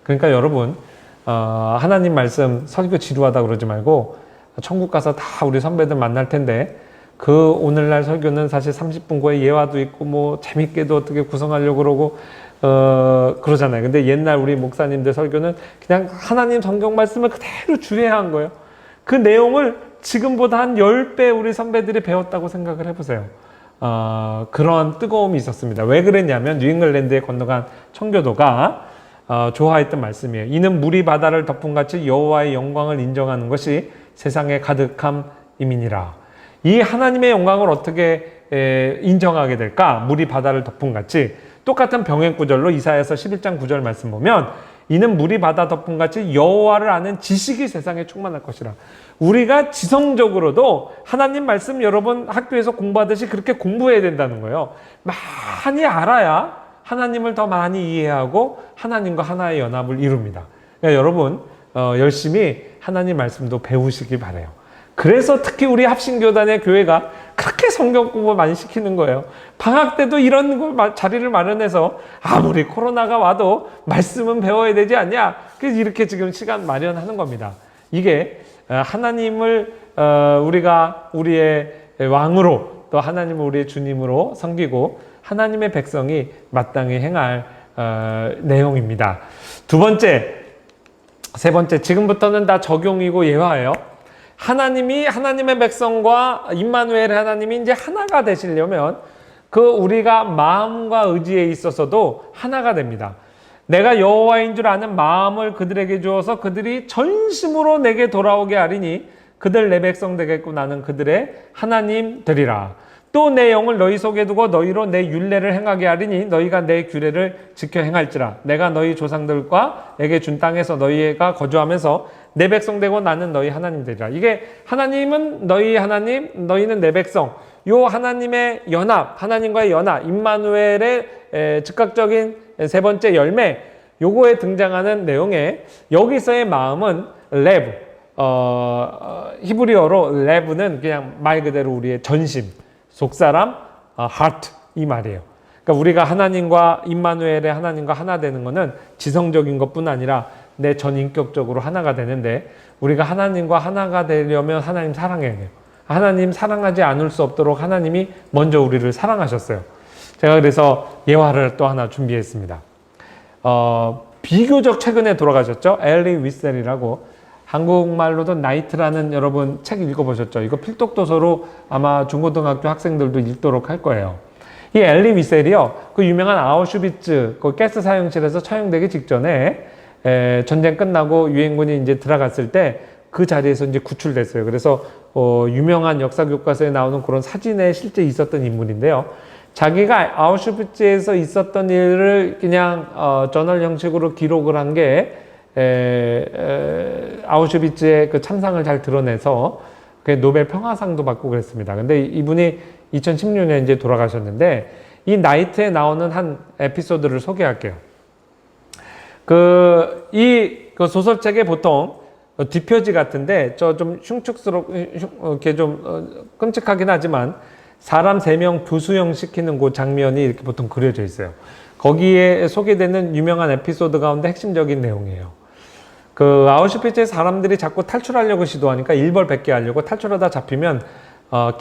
Speaker 1: 그러니까 여러분 하나님 말씀 설교 지루하다 그러지 말고 천국 가서 다 우리 선배들 만날 텐데 그 오늘날 설교는 사실 30분고에 예화도 있고 뭐 재밌게도 어떻게 구성하려고 그러고 그러잖아요. 근데 옛날 우리 목사님들 설교는 그냥 하나님 성경 말씀을 그대로 주례한 거예요. 그 내용을 지금보다 한 10배 우리 선배들이 배웠다고 생각을 해보세요. 그런 뜨거움이 있었습니다. 왜 그랬냐면 뉴잉글랜드에 건너간 청교도가 좋아했던 말씀이에요. 이는 물이 바다를 덮음같이 여호와의 영광을 인정하는 것이 세상에 가득함이니라. 이 하나님의 영광을 어떻게 인정하게 될까? 물이 바다를 덮음같이. 똑같은 병행 구절로 이사야서 11장 9절 말씀 보면 이는 물이 바다 덮음같이 여호와를 아는 지식이 세상에 충만할 것이라. 우리가 지성적으로도 하나님 말씀 여러분 학교에서 공부하듯이 그렇게 공부해야 된다는 거예요. 많이 알아야 하나님을 더 많이 이해하고 하나님과 하나의 연합을 이룹니다. 그러니까 여러분 열심히 하나님 말씀도 배우시기 바라요. 그래서 특히 우리 합신교단의 교회가 그렇게 성경 공부 많이 시키는 거예요. 방학 때도 이런 걸 자리를 마련해서 아무리 코로나가 와도 말씀은 배워야 되지 않냐? 그래서 이렇게 지금 시간 마련하는 겁니다. 이게 하나님을 우리가 우리의 왕으로 또 하나님을 우리의 주님으로 섬기고 하나님의 백성이 마땅히 행할 내용입니다. 두 번째, 세 번째, 지금부터는 다 적용이고 예화예요. 하나님이 하나님의 백성과 임마누엘 하나님이 이제 하나가 되시려면 그 우리가 마음과 의지에 있어서도 하나가 됩니다. 내가 여호와인 줄 아는 마음을 그들에게 주어서 그들이 전심으로 내게 돌아오게 하리니 그들 내 백성 되겠고 나는 그들의 하나님 되리라. 또 내 영을 너희 속에 두고 너희로 내 율례를 행하게 하리니 너희가 내 규례를 지켜 행할지라. 내가 너희 조상들과 에게 준 땅에서 너희가 거주하면서 내 백성 되고 나는 너희 하나님 되리라. 이게 하나님은 너희 하나님, 너희는 내 백성. 요 하나님의 연합, 하나님과의 연합, 임마누엘의 즉각적인 세 번째 열매, 요거에 등장하는 내용에 여기서의 마음은 레브, 히브리어로 레브는 그냥 말 그대로 우리의 전심, 속사람, heart 이 말이에요. 그러니까 우리가 하나님과 임마누엘의 하나님과 하나 되는 것은 지성적인 것뿐 아니라 내 전인격적으로 하나가 되는데 우리가 하나님과 하나가 되려면 하나님 사랑해야 돼요. 하나님 사랑하지 않을 수 없도록 하나님이 먼저 우리를 사랑하셨어요. 제가 그래서 예화를 또 하나 준비했습니다. 비교적 최근에 돌아가셨죠. 엘리 위셀이라고 한국말로도 나이트라는 여러분 책 읽어보셨죠? 이거 필독도서로 아마 중고등학교 학생들도 읽도록 할 거예요. 이 엘리 위셀이요, 그 유명한 아우슈비츠 그 가스 사용실에서 처형되기 직전에 전쟁 끝나고 유엔군이 이제 들어갔을 때 그 자리에서 이제 구출됐어요. 그래서 유명한 역사 교과서에 나오는 그런 사진에 실제 있었던 인물인데요. 자기가 아우슈비츠에서 있었던 일을 그냥 저널 형식으로 기록을 한 게 아우슈비츠의 그 참상을 잘 드러내서 노벨 평화상도 받고 그랬습니다. 근데 이분이 2016년에 이제 돌아가셨는데 이 나이트에 나오는 한 에피소드를 소개할게요. 그 소설책에 보통 뒷표지 같은데 좀 흉측스럽게 좀 끔찍하긴 하지만 사람 3명 교수형 시키는 그 장면이 이렇게 보통 그려져 있어요. 거기에 소개되는 유명한 에피소드 가운데 핵심적인 내용이에요. 그 아우슈비츠의 사람들이 자꾸 탈출하려고 시도하니까 일벌백계 하려고 탈출하다 잡히면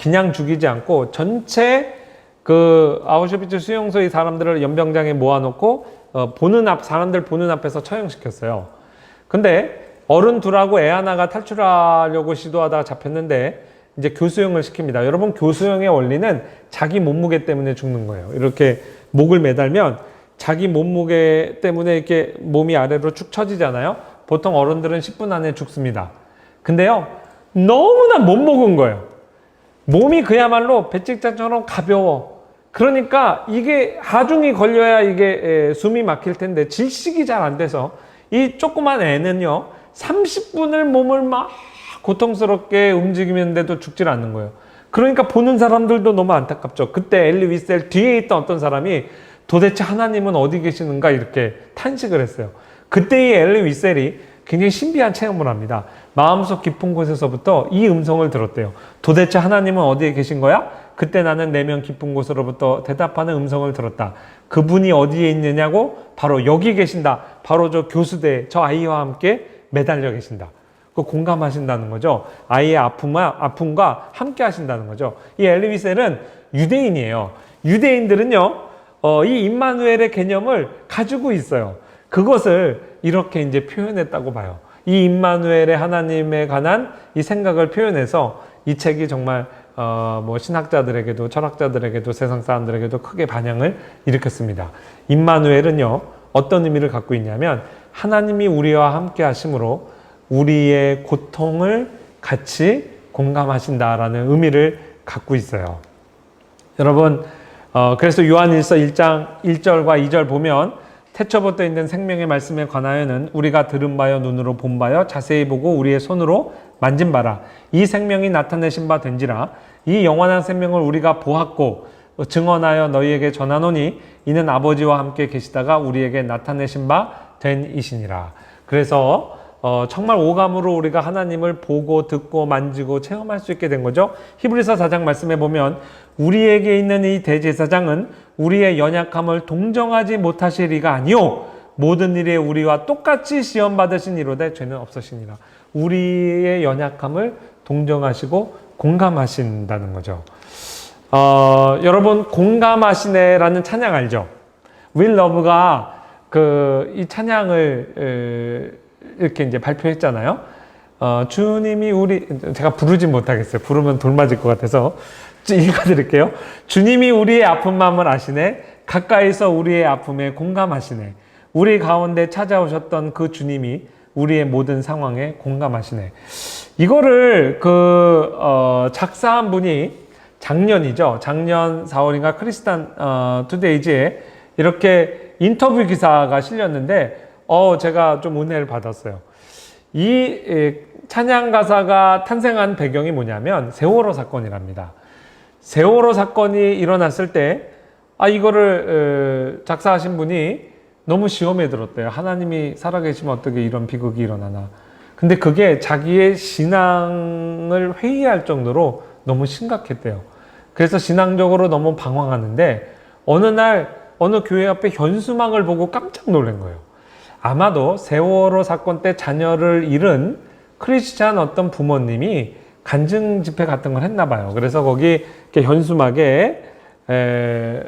Speaker 1: 그냥 죽이지 않고 전체 그 아우슈비츠 수용소의 사람들을 연병장에 모아놓고 사람들 보는 앞에서 처형시켰어요. 근데 어른 둘하고 애 하나가 탈출하려고 시도하다가 잡혔는데 이제 교수형을 시킵니다. 여러분, 교수형의 원리는 자기 몸무게 때문에 죽는 거예요. 이렇게 목을 매달면 자기 몸무게 때문에 이렇게 몸이 아래로 축 처지잖아요. 보통 어른들은 10분 안에 죽습니다. 근데요, 너무나 못 먹은 거예요. 몸이 그야말로 배찍자처럼 가벼워. 그러니까 이게 하중이 걸려야 이게 숨이 막힐 텐데 질식이 잘 안 돼서 이 조그만 애는요, 30분을 몸을 막 고통스럽게 움직이는데도 죽질 않는 거예요. 그러니까 보는 사람들도 너무 안타깝죠. 그때 엘리 위셀 뒤에 있던 어떤 사람이 도대체 하나님은 어디 계시는가 이렇게 탄식을 했어요. 그때 이 엘리 위셀이 굉장히 신비한 체험을 합니다. 마음속 깊은 곳에서부터 이 음성을 들었대요. 도대체 하나님은 어디에 계신 거야? 그때 나는 내면 깊은 곳으로부터 대답하는 음성을 들었다. 그분이 어디에 있느냐고? 바로 여기 계신다. 바로 저 교수대, 저 아이와 함께 매달려 계신다. 그 공감하신다는 거죠. 아이의 아픔과 함께 하신다는 거죠. 이 엘리 위셀은 유대인이에요. 유대인들은요, 이 임마누엘의 개념을 가지고 있어요. 그것을 이렇게 이제 표현했다고 봐요. 이 임마누엘의 하나님에 관한 이 생각을 표현해서 이 책이 정말 신학자들에게도 철학자들에게도 세상 사람들에게도 크게 반향을 일으켰습니다. 임마누엘은요, 어떤 의미를 갖고 있냐면 하나님이 우리와 함께 하심으로 우리의 고통을 같이 공감하신다라는 의미를 갖고 있어요. 여러분, 그래서 요한일서 1장 1절과 2절 보면 태초부터 있는 생명의 말씀에 관하여는 우리가 들은 바요 눈으로 본 바요 자세히 보고 우리의 손으로 만진 바라. 이 생명이 나타내신 바 된지라. 이 영원한 생명을 우리가 보았고 증언하여 너희에게 전하노니 이는 아버지와 함께 계시다가 우리에게 나타내신 바 된 이시니라. 그래서 정말 오감으로 우리가 하나님을 보고 듣고 만지고 체험할 수 있게 된 거죠. 히브리서 4장 말씀에 보면 우리에게 있는 이 대제사장은 우리의 연약함을 동정하지 못하실 리가 아니요 모든 일에 우리와 똑같이 시험 받으신 이로되 죄는 없으시니라. 우리의 연약함을 동정하시고 공감하신다는 거죠. 여러분 공감하시네라는 찬양 알죠? Will Love가 이 찬양을 이렇게 이제 발표했잖아요. 주님이 제가 부르지 못하겠어요. 부르면 돌 맞을 것 같아서 읽어드릴게요. 주님이 우리의 아픈 마음을 아시네. 가까이서 우리의 아픔에 공감하시네. 우리 가운데 찾아오셨던 그 주님이 우리의 모든 상황에 공감하시네. 이거를 작사한 분이 작년이죠. 작년 4월인가 크리스탄 투데이지에 이렇게 인터뷰 기사가 실렸는데 제가 좀 은혜를 받았어요. 이 찬양 가사가 탄생한 배경이 뭐냐면 세월호 사건이랍니다. 세월호 사건이 일어났을 때 이거를 작사하신 분이 너무 시험에 들었대요. 하나님이 살아계시면 어떻게 이런 비극이 일어나나. 근데 그게 자기의 신앙을 회의할 정도로 너무 심각했대요. 그래서 신앙적으로 너무 방황하는데 어느 날 어느 교회 앞에 현수막을 보고 깜짝 놀란 거예요. 아마도 세월호 사건 때 자녀를 잃은 크리스찬 어떤 부모님이 간증 집회 같은 걸 했나 봐요. 그래서 거기 이렇게 현수막에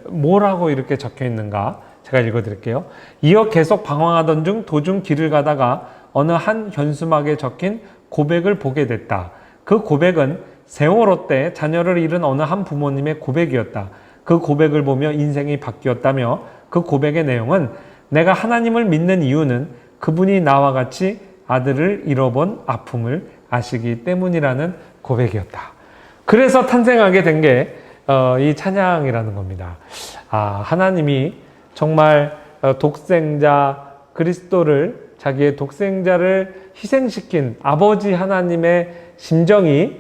Speaker 1: 뭐라고 이렇게 적혀 있는가 제가 읽어드릴게요. 이어 계속 방황하던 중 도중 길을 가다가 어느 한 현수막에 적힌 고백을 보게 됐다. 그 고백은 세월호 때 자녀를 잃은 어느 한 부모님의 고백이었다. 그 고백을 보며 인생이 바뀌었다며 그 고백의 내용은 내가 하나님을 믿는 이유는 그분이 나와 같이 아들을 잃어본 아픔을 아시기 때문이라는 고백이었다. 그래서 탄생하게 된 게 이 찬양이라는 겁니다. 하나님이 정말 독생자 그리스도를 자기의 독생자를 희생시킨 아버지 하나님의 심정이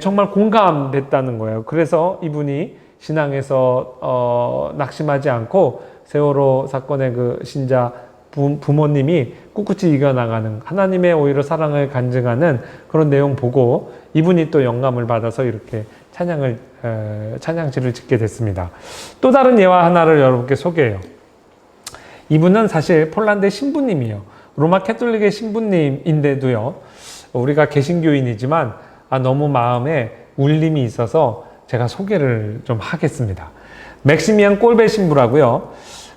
Speaker 1: 정말 공감됐다는 거예요. 그래서 이분이 신앙에서 낙심하지 않고 세월호 사건의 그 신자 부모님이 꿋꿋이 이겨나가는 하나님의 오히려 사랑을 간증하는 그런 내용 보고 이분이 또 영감을 받아서 이렇게 찬양지를 짓게 됐습니다. 또 다른 예화 하나를 여러분께 소개해요. 이분은 사실 폴란드의 신부님이에요. 로마 캐톨릭의 신부님인데도요. 우리가 개신교인이지만 너무 마음에 울림이 있어서 제가 소개를 좀 하겠습니다. 맥시미안 꼴베 신부라고요.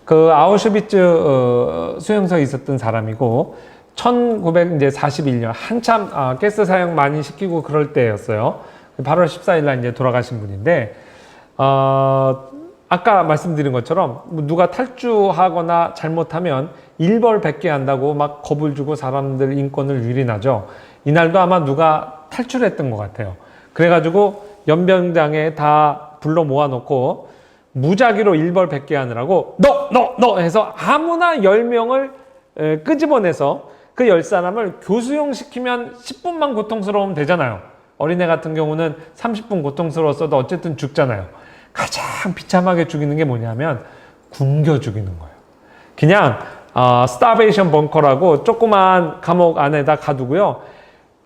Speaker 1: 그 아우슈비츠 수용소에 있었던 사람이고 1941년 한참 가스 사용 많이 시키고 그럴 때였어요. 8월 14일 날 이제 돌아가신 분인데 아까 말씀드린 것처럼 누가 탈주하거나 잘못하면 일벌 100개 한다고 막 겁을 주고 사람들 인권을 유린하죠. 이날도 아마 누가 탈출했던 것 같아요. 그래가지고 연병장에 다 불러 모아놓고 무작위로 일벌 100개 하느라고 너 해서 아무나 10명을 끄집어내서 그 10사람을 교수용 시키면 10분만 고통스러우면 되잖아요. 어린애 같은 경우는 30분 고통스러웠어도 어쨌든 죽잖아요. 가장 비참하게 죽이는 게 뭐냐면 굶겨 죽이는 거예요. 그냥 스타베이션 벙커라고 조그만 감옥 안에다 가두고요.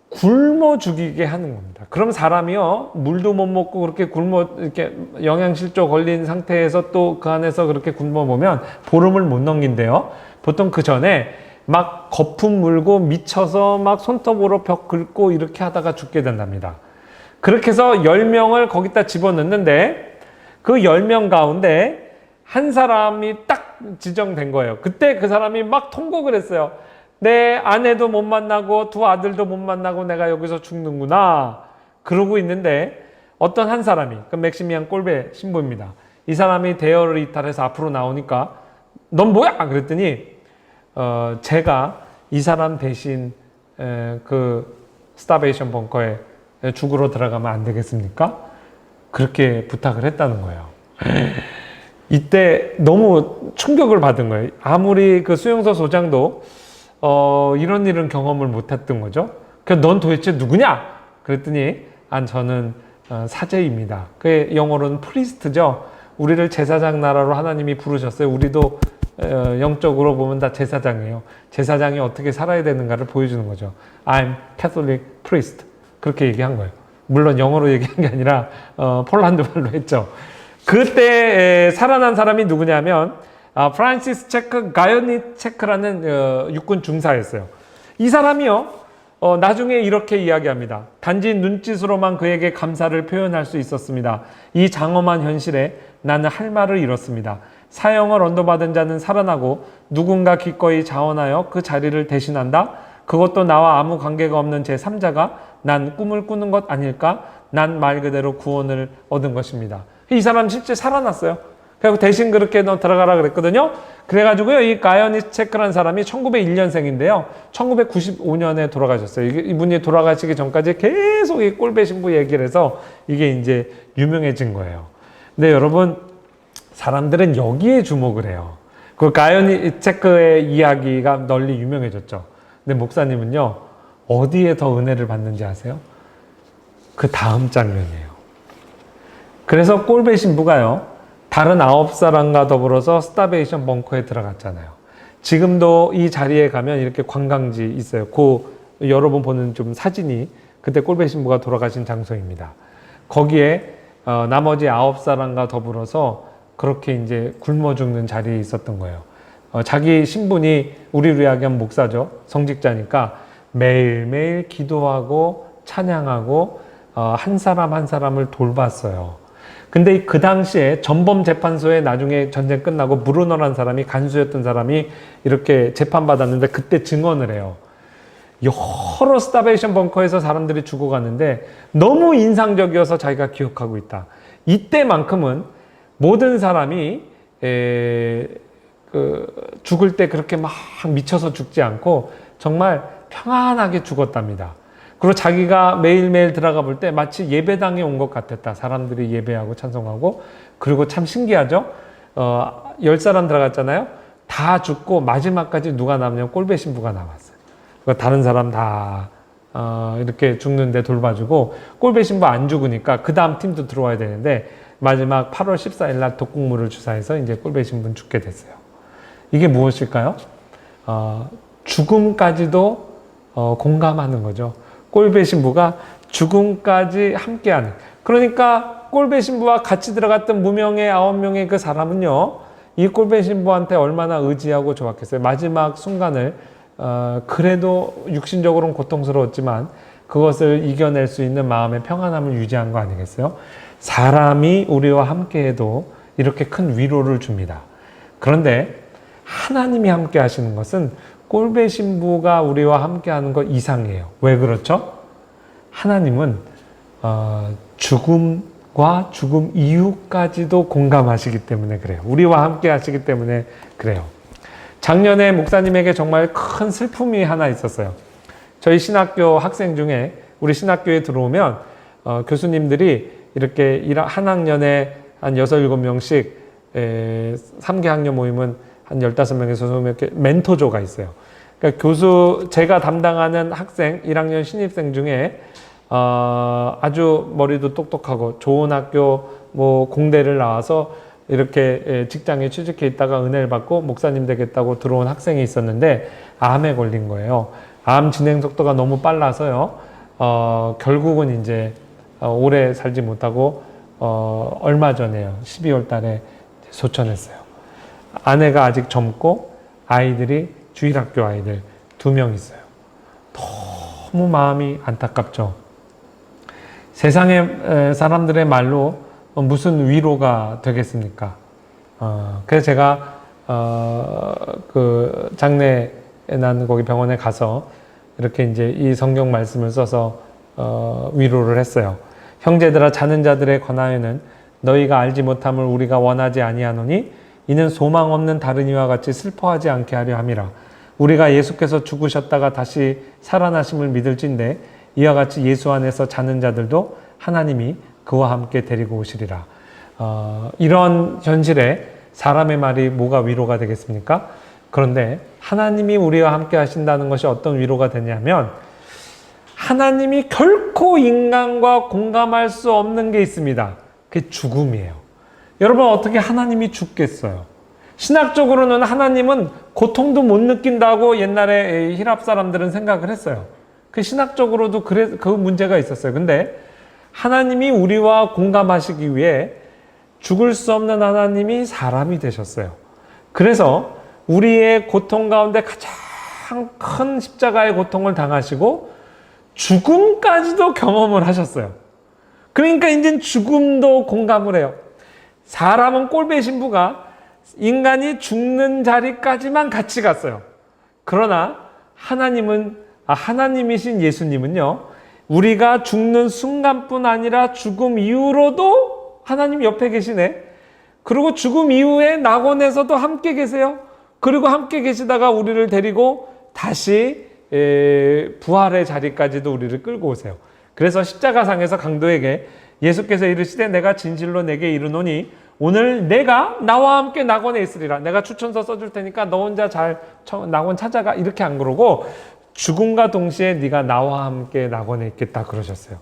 Speaker 1: 굶어 죽이게 하는 겁니다. 그럼 사람이요, 물도 못 먹고 그렇게 이렇게 영양실조 걸린 상태에서 또 그 안에서 그렇게 굶어 보면 보름을 못 넘긴대요. 보통 그 전에 막 거품 물고 미쳐서 막 손톱으로 벽 긁고 이렇게 하다가 죽게 된답니다. 그렇게 해서 10명을 거기다 집어넣는데 그 10명 가운데 한 사람이 딱 지정된 거예요. 그때 그 사람이 막 통곡을 했어요. 내 아내도 못 만나고 두 아들도 못 만나고 내가 여기서 죽는구나. 그러고 있는데 어떤 한 사람이, 그 맥시미안 꼴베 신부입니다. 이 사람이 대여를 이탈해서 앞으로 나오니까 넌 뭐야? 그랬더니 제가 이 사람 대신 그 스타베이션 벙커에 죽으러 들어가면 안 되겠습니까? 그렇게 부탁을 했다는 거예요. 이때 너무 충격을 받은 거예요. 아무리 그 수용소 소장도 이런 일은 경험을 못했던 거죠. 그래서 넌 도대체 누구냐? 그랬더니 저는 사제입니다. 그게 영어로는 프리스트죠. 우리를 제사장 나라로 하나님이 부르셨어요. 우리도 영적으로 보면 다 제사장이에요. 제사장이 어떻게 살아야 되는가를 보여주는 거죠. I'm Catholic priest. 그렇게 얘기한 거예요. 물론 영어로 얘기한 게 아니라 폴란드 말로 했죠. 그때 살아난 사람이 누구냐면 프란시스 체크 가요니체크라는 육군 중사였어요. 이 사람이요. 나중에 이렇게 이야기합니다. 단지 눈짓으로만 그에게 감사를 표현할 수 있었습니다. 이 장엄한 현실에 나는 할 말을 잃었습니다. 사형을 언도받은 자는 살아나고 누군가 기꺼이 자원하여 그 자리를 대신한다? 그것도 나와 아무 관계가 없는 제3자가 난 꿈을 꾸는 것 아닐까? 난 말 그대로 구원을 얻은 것입니다. 이 사람 실제 살아났어요. 그리고 대신 그렇게 너 들어가라 그랬거든요. 그래가지고요, 이 가요니체크라는 사람이 1901년생인데요. 1995년에 돌아가셨어요. 이분이 돌아가시기 전까지 계속 이 꼴배 신부 얘기를 해서 이게 이제 유명해진 거예요. 근데 여러분, 사람들은 여기에 주목을 해요. 그 가요니체크의 이야기가 널리 유명해졌죠. 근데 목사님은요, 어디에 더 은혜를 받는지 아세요? 그 다음 장면이에요. 그래서 꼴배 신부가요, 다른 9사람과 더불어서 스타베이션 벙커에 들어갔잖아요. 지금도 이 자리에 가면 이렇게 관광지 있어요. 여러분 보는 좀 사진이 그때 꼴배 신부가 돌아가신 장소입니다. 거기에 나머지 9사람과 더불어서 그렇게 이제 굶어 죽는 자리에 있었던 거예요. 자기 신분이 우리로 이야기하면 목사죠. 성직자니까 매일매일 기도하고 찬양하고 한 사람 한 사람을 돌봤어요. 근데 그 당시에 전범재판소에 나중에 전쟁 끝나고 무르너란 사람이 간수였던 사람이 이렇게 재판받았는데 그때 증언을 해요. 여러 스타베이션 벙커에서 사람들이 죽어갔는데 너무 인상적이어서 자기가 기억하고 있다. 이때만큼은 모든 사람이 죽을 때 그렇게 막 미쳐서 죽지 않고 정말 평안하게 죽었답니다. 그리고 자기가 매일매일 들어가 볼 때 마치 예배당에 온 것 같았다. 사람들이 예배하고 찬송하고. 그리고 참 신기하죠? 10사람 들어갔잖아요. 다 죽고 마지막까지 누가 남냐면 꼴배 신부가 남았어요. 그러니까 다른 사람 다 이렇게 죽는데 돌봐주고 꼴배 신부 안 죽으니까 그 다음 팀도 들어와야 되는데 마지막 8월 14일 날 독국물을 주사해서 이제 꼴배 신부는 죽게 됐어요. 이게 무엇일까요? 죽음까지도 공감하는 거죠. 꼴배 신부가 죽음까지 함께하는. 그러니까 꼴배 신부와 같이 들어갔던 무명의 9명의 그 사람은요, 이 꼴배 신부한테 얼마나 의지하고 좋았겠어요. 마지막 순간을 그래도 육신적으로는 고통스러웠지만 그것을 이겨낼 수 있는 마음의 평안함을 유지한 거 아니겠어요? 사람이 우리와 함께해도 이렇게 큰 위로를 줍니다. 그런데 하나님이 함께 하시는 것은 꼴배 신부가 우리와 함께하는 것 이상이에요. 왜 그렇죠? 하나님은 죽음과 죽음 이후까지도 공감하시기 때문에 그래요. 우리와 함께 하시기 때문에 그래요. 작년에 목사님에게 정말 큰 슬픔이 하나 있었어요. 저희 신학교 학생 중에 우리 신학교에 들어오면 교수님들이 이렇게 한 학년에 한 6, 7명씩 3개 학년 모임은 한 15명에서 20명 이렇게 멘토조가 있어요. 그러니까 제가 담당하는 학생, 1학년 신입생 중에, 아주 머리도 똑똑하고 좋은 학교, 공대를 나와서 이렇게 직장에 취직해 있다가 은혜를 받고 목사님 되겠다고 들어온 학생이 있었는데, 암에 걸린 거예요. 암 진행 속도가 너무 빨라서요, 결국은 이제, 오래 살지 못하고, 얼마 전에요. 12월 달에 소천했어요. 아내가 아직 젊고 아이들이 주일학교 아이들 2명 있어요. 너무 마음이 안타깝죠. 세상의 사람들의 말로 무슨 위로가 되겠습니까? 그래서 제가 그 장례 난 거기 병원에 가서 이렇게 이제 이 성경 말씀을 써서 위로를 했어요. 형제들아, 자는 자들에 관하여는 너희가 알지 못함을 우리가 원하지 아니하노니 이는 소망 없는 다른 이와 같이 슬퍼하지 않게 하려 함이라. 우리가 예수께서 죽으셨다가 다시 살아나심을 믿을진데 이와 같이 예수 안에서 자는 자들도 하나님이 그와 함께 데리고 오시리라. 이런 현실에 사람의 말이 뭐가 위로가 되겠습니까? 그런데 하나님이 우리와 함께 하신다는 것이 어떤 위로가 되냐면 하나님이 결코 인간과 공감할 수 없는 게 있습니다. 그게 죽음이에요. 여러분, 어떻게 하나님이 죽겠어요? 신학적으로는 하나님은 고통도 못 느낀다고 옛날에 히랍 사람들은 생각을 했어요. 그 신학적으로도 그 문제가 있었어요. 근데 하나님이 우리와 공감하시기 위해 죽을 수 없는 하나님이 사람이 되셨어요. 그래서 우리의 고통 가운데 가장 큰 십자가의 고통을 당하시고 죽음까지도 경험을 하셨어요. 그러니까 이제 죽음도 공감을 해요. 사람은 꼴배 신부가 인간이 죽는 자리까지만 같이 갔어요. 그러나 하나님이신 예수님은요, 우리가 죽는 순간뿐 아니라 죽음 이후로도 하나님 옆에 계시네. 그리고 죽음 이후에 낙원에서도 함께 계세요. 그리고 함께 계시다가 우리를 데리고 다시 부활의 자리까지도 우리를 끌고 오세요. 그래서 십자가상에서 강도에게 예수께서 이르시되 내가 진실로 내게 이르노니 오늘 내가 나와 함께 낙원에 있으리라. 내가 추천서 써줄 테니까 너 혼자 잘 낙원 찾아가. 이렇게 안 그러고 죽음과 동시에 네가 나와 함께 낙원에 있겠다 그러셨어요.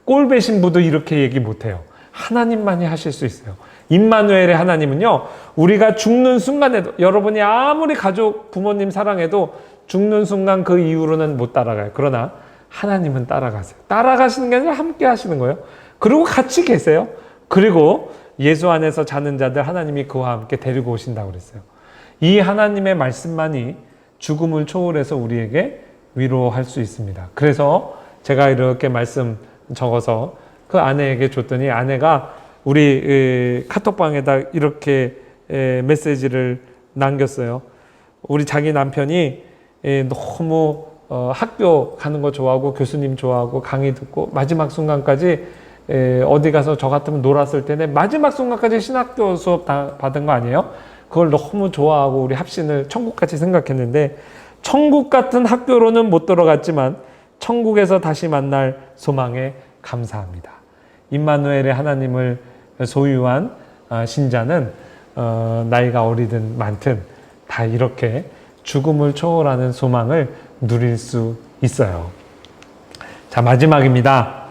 Speaker 1: 꼴배 신부도 이렇게 얘기 못해요. 하나님만이 하실 수 있어요. 임마누엘의 하나님은요, 우리가 죽는 순간에도, 여러분이 아무리 가족, 부모님 사랑해도 죽는 순간 그 이후로는 못 따라가요. 그러나 하나님은 따라가세요. 따라가시는 게 아니라 함께 하시는 거예요. 그리고 같이 계세요. 그리고 예수 안에서 자는 자들 하나님이 그와 함께 데리고 오신다고 그랬어요. 이 하나님의 말씀만이 죽음을 초월해서 우리에게 위로할 수 있습니다. 그래서 제가 이렇게 말씀 적어서 그 아내에게 줬더니 아내가 우리 카톡방에다 이렇게 메시지를 남겼어요. 우리 자기 남편이 너무 학교 가는 거 좋아하고 교수님 좋아하고 강의 듣고 마지막 순간까지 어디 가서 저 같으면 놀았을 텐데 마지막 순간까지 신학교 수업 받은 거 아니에요? 그걸 너무 좋아하고 우리 합신을 천국같이 생각했는데 천국 같은 학교로는 못 들어갔지만 천국에서 다시 만날 소망에 감사합니다. 임마누엘의 하나님을 소유한 신자는 나이가 어리든 많든 다 이렇게 죽음을 초월하는 소망을 누릴 수 있어요. 자, 마지막입니다.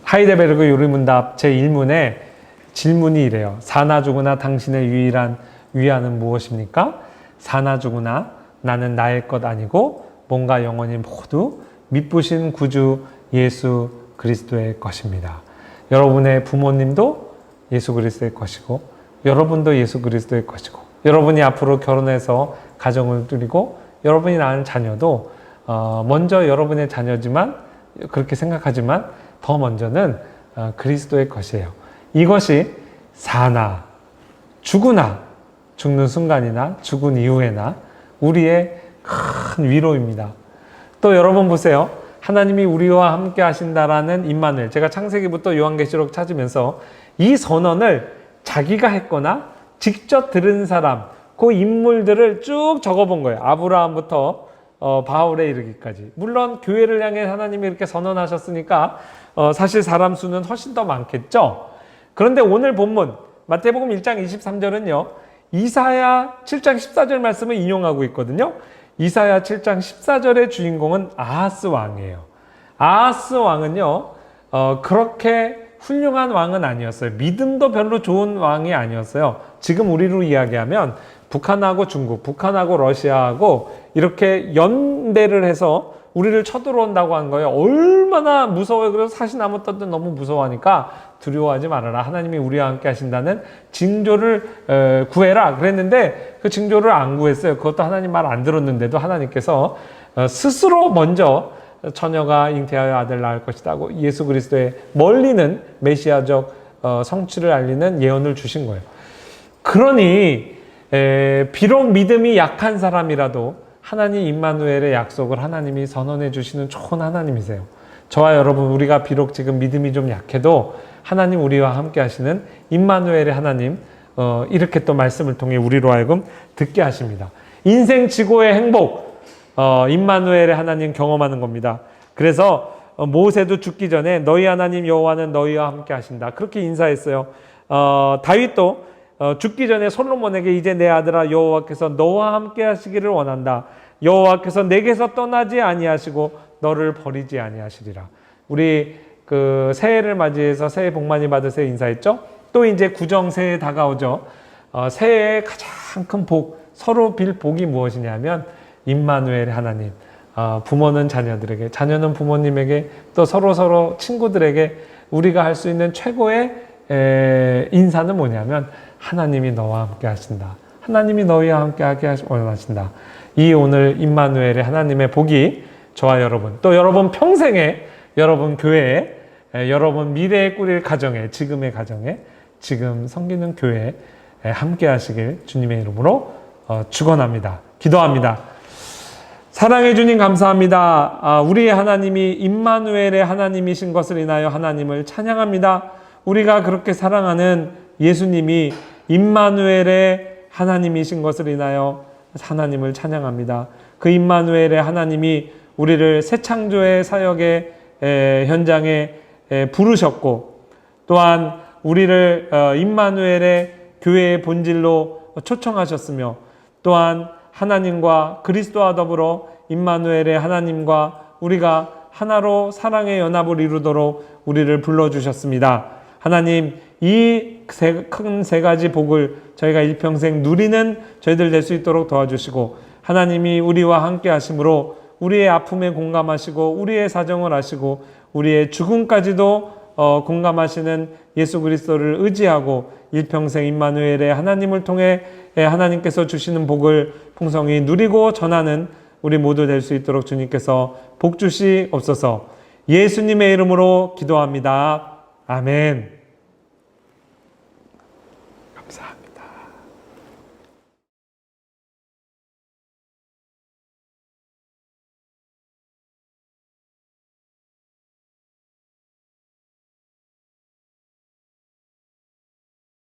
Speaker 1: 하이데베르그 요리문답 제1문에 질문이 이래요. 사나 죽으나 당신의 유일한 위안은 무엇입니까? 사나 죽으나 나는 나의 것 아니고 몸과 영혼이 모두 미쁘신 구주 예수 그리스도의 것입니다. 여러분의 부모님도 예수 그리스도의 것이고 여러분도 예수 그리스도의 것이고 여러분이 앞으로 결혼해서 가정을 꾸리고 여러분이 낳은 자녀도 먼저 여러분의 자녀지만 그렇게 생각하지만 더 먼저는 그리스도의 것이에요. 이것이 사나 죽으나 죽는 순간이나 죽은 이후에나 우리의 큰 위로입니다. 또 여러분 보세요. 하나님이 우리와 함께 하신다라는 임마누엘, 제가 창세기부터 요한계시록 찾으면서 이 선언을 자기가 했거나 직접 들은 사람, 그 인물들을 쭉 적어본 거예요. 아브라함부터 바울에 이르기까지. 물론 교회를 향해 하나님이 이렇게 선언하셨으니까 사실 사람 수는 훨씬 더 많겠죠. 그런데 오늘 본문 마태복음 1장 23절은요. 이사야 7장 14절 말씀을 인용하고 있거든요. 이사야 7장 14절의 주인공은 아하스 왕이에요. 아하스 왕은요. 그렇게 훌륭한 왕은 아니었어요. 믿음도 별로 좋은 왕이 아니었어요. 지금 우리로 이야기하면 북한하고 중국, 북한하고 러시아하고 이렇게 연대를 해서 우리를 쳐들어온다고 한 거예요. 얼마나 무서워요. 그래서 사시나무떠도 너무 무서워하니까 두려워하지 말아라. 하나님이 우리와 함께 하신다는 징조를 구해라. 그랬는데 그 징조를 안 구했어요. 그것도 하나님 말 안 들었는데도 하나님께서 스스로 먼저 처녀가 잉태하여 아들 낳을 것이다고 예수 그리스도의 멀리는 메시아적 성취를 알리는 예언을 주신 거예요. 그러니 비록 믿음이 약한 사람이라도 하나님 임마누엘의 약속을 하나님이 선언해 주시는 좋은 하나님이세요. 저와 여러분 우리가 비록 지금 믿음이 좀 약해도 하나님 우리와 함께 하시는 임마누엘의 하나님 이렇게 또 말씀을 통해 우리로 하여금 듣게 하십니다. 인생 지고의 행복 임마누엘의 하나님 경험하는 겁니다. 그래서 모세도 죽기 전에 너희 하나님 여호와는 너희와 함께 하신다. 그렇게 인사했어요. 다윗도 죽기 전에 솔로몬에게 이제 내 아들아 여호와께서 너와 함께 하시기를 원한다. 여호와께서 내게서 떠나지 아니하시고 너를 버리지 아니하시리라. 우리 새해를 맞이해서 새해 복 많이 받으세요 인사했죠? 또 이제 구정 새해 다가오죠. 새해의 가장 큰 복, 서로 빌 복이 무엇이냐면 임마누엘의 하나님, 부모는 자녀들에게, 자녀는 부모님에게, 또 서로 친구들에게 우리가 할 수 있는 최고의 인사는 뭐냐면 하나님이 너와 함께 하신다. 하나님이 너희와 함께 하게 원하신다. 이 오늘 임마누엘의 하나님의 복이 저와 여러분, 또 여러분 평생에, 여러분 교회에, 여러분 미래에 꾸릴 가정에, 지금의 가정에, 지금 섬기는 교회에 함께 하시길 주님의 이름으로 축원합니다. 기도합니다. 사랑해 주님 감사합니다. 우리의 하나님이 임마누엘의 하나님이신 것을 인하여 하나님을 찬양합니다. 우리가 그렇게 사랑하는 예수님이 임마누엘의 하나님이신 것을 인하여 하나님을 찬양합니다. 그 임마누엘의 하나님이 우리를 새 창조의 사역의 현장에 부르셨고, 또한 우리를 임마누엘의 교회의 본질로 초청하셨으며, 또한 하나님과 그리스도와 더불어 임마누엘의 하나님과 우리가 하나로 사랑의 연합을 이루도록 우리를 불러주셨습니다. 하나님, 이 큰 세 가지 복을 저희가 일평생 누리는 저희들 될 수 있도록 도와주시고, 하나님이 우리와 함께 하심으로 우리의 아픔에 공감하시고 우리의 사정을 아시고 우리의 죽음까지도 공감하시는 예수 그리스도를 의지하고 일평생 임마누엘의 하나님을 통해 하나님께서 주시는 복을 풍성히 누리고 전하는 우리 모두 될 수 있도록 주님께서 복 주시옵소서. 예수님의 이름으로 기도합니다. 아멘. 감사합니다.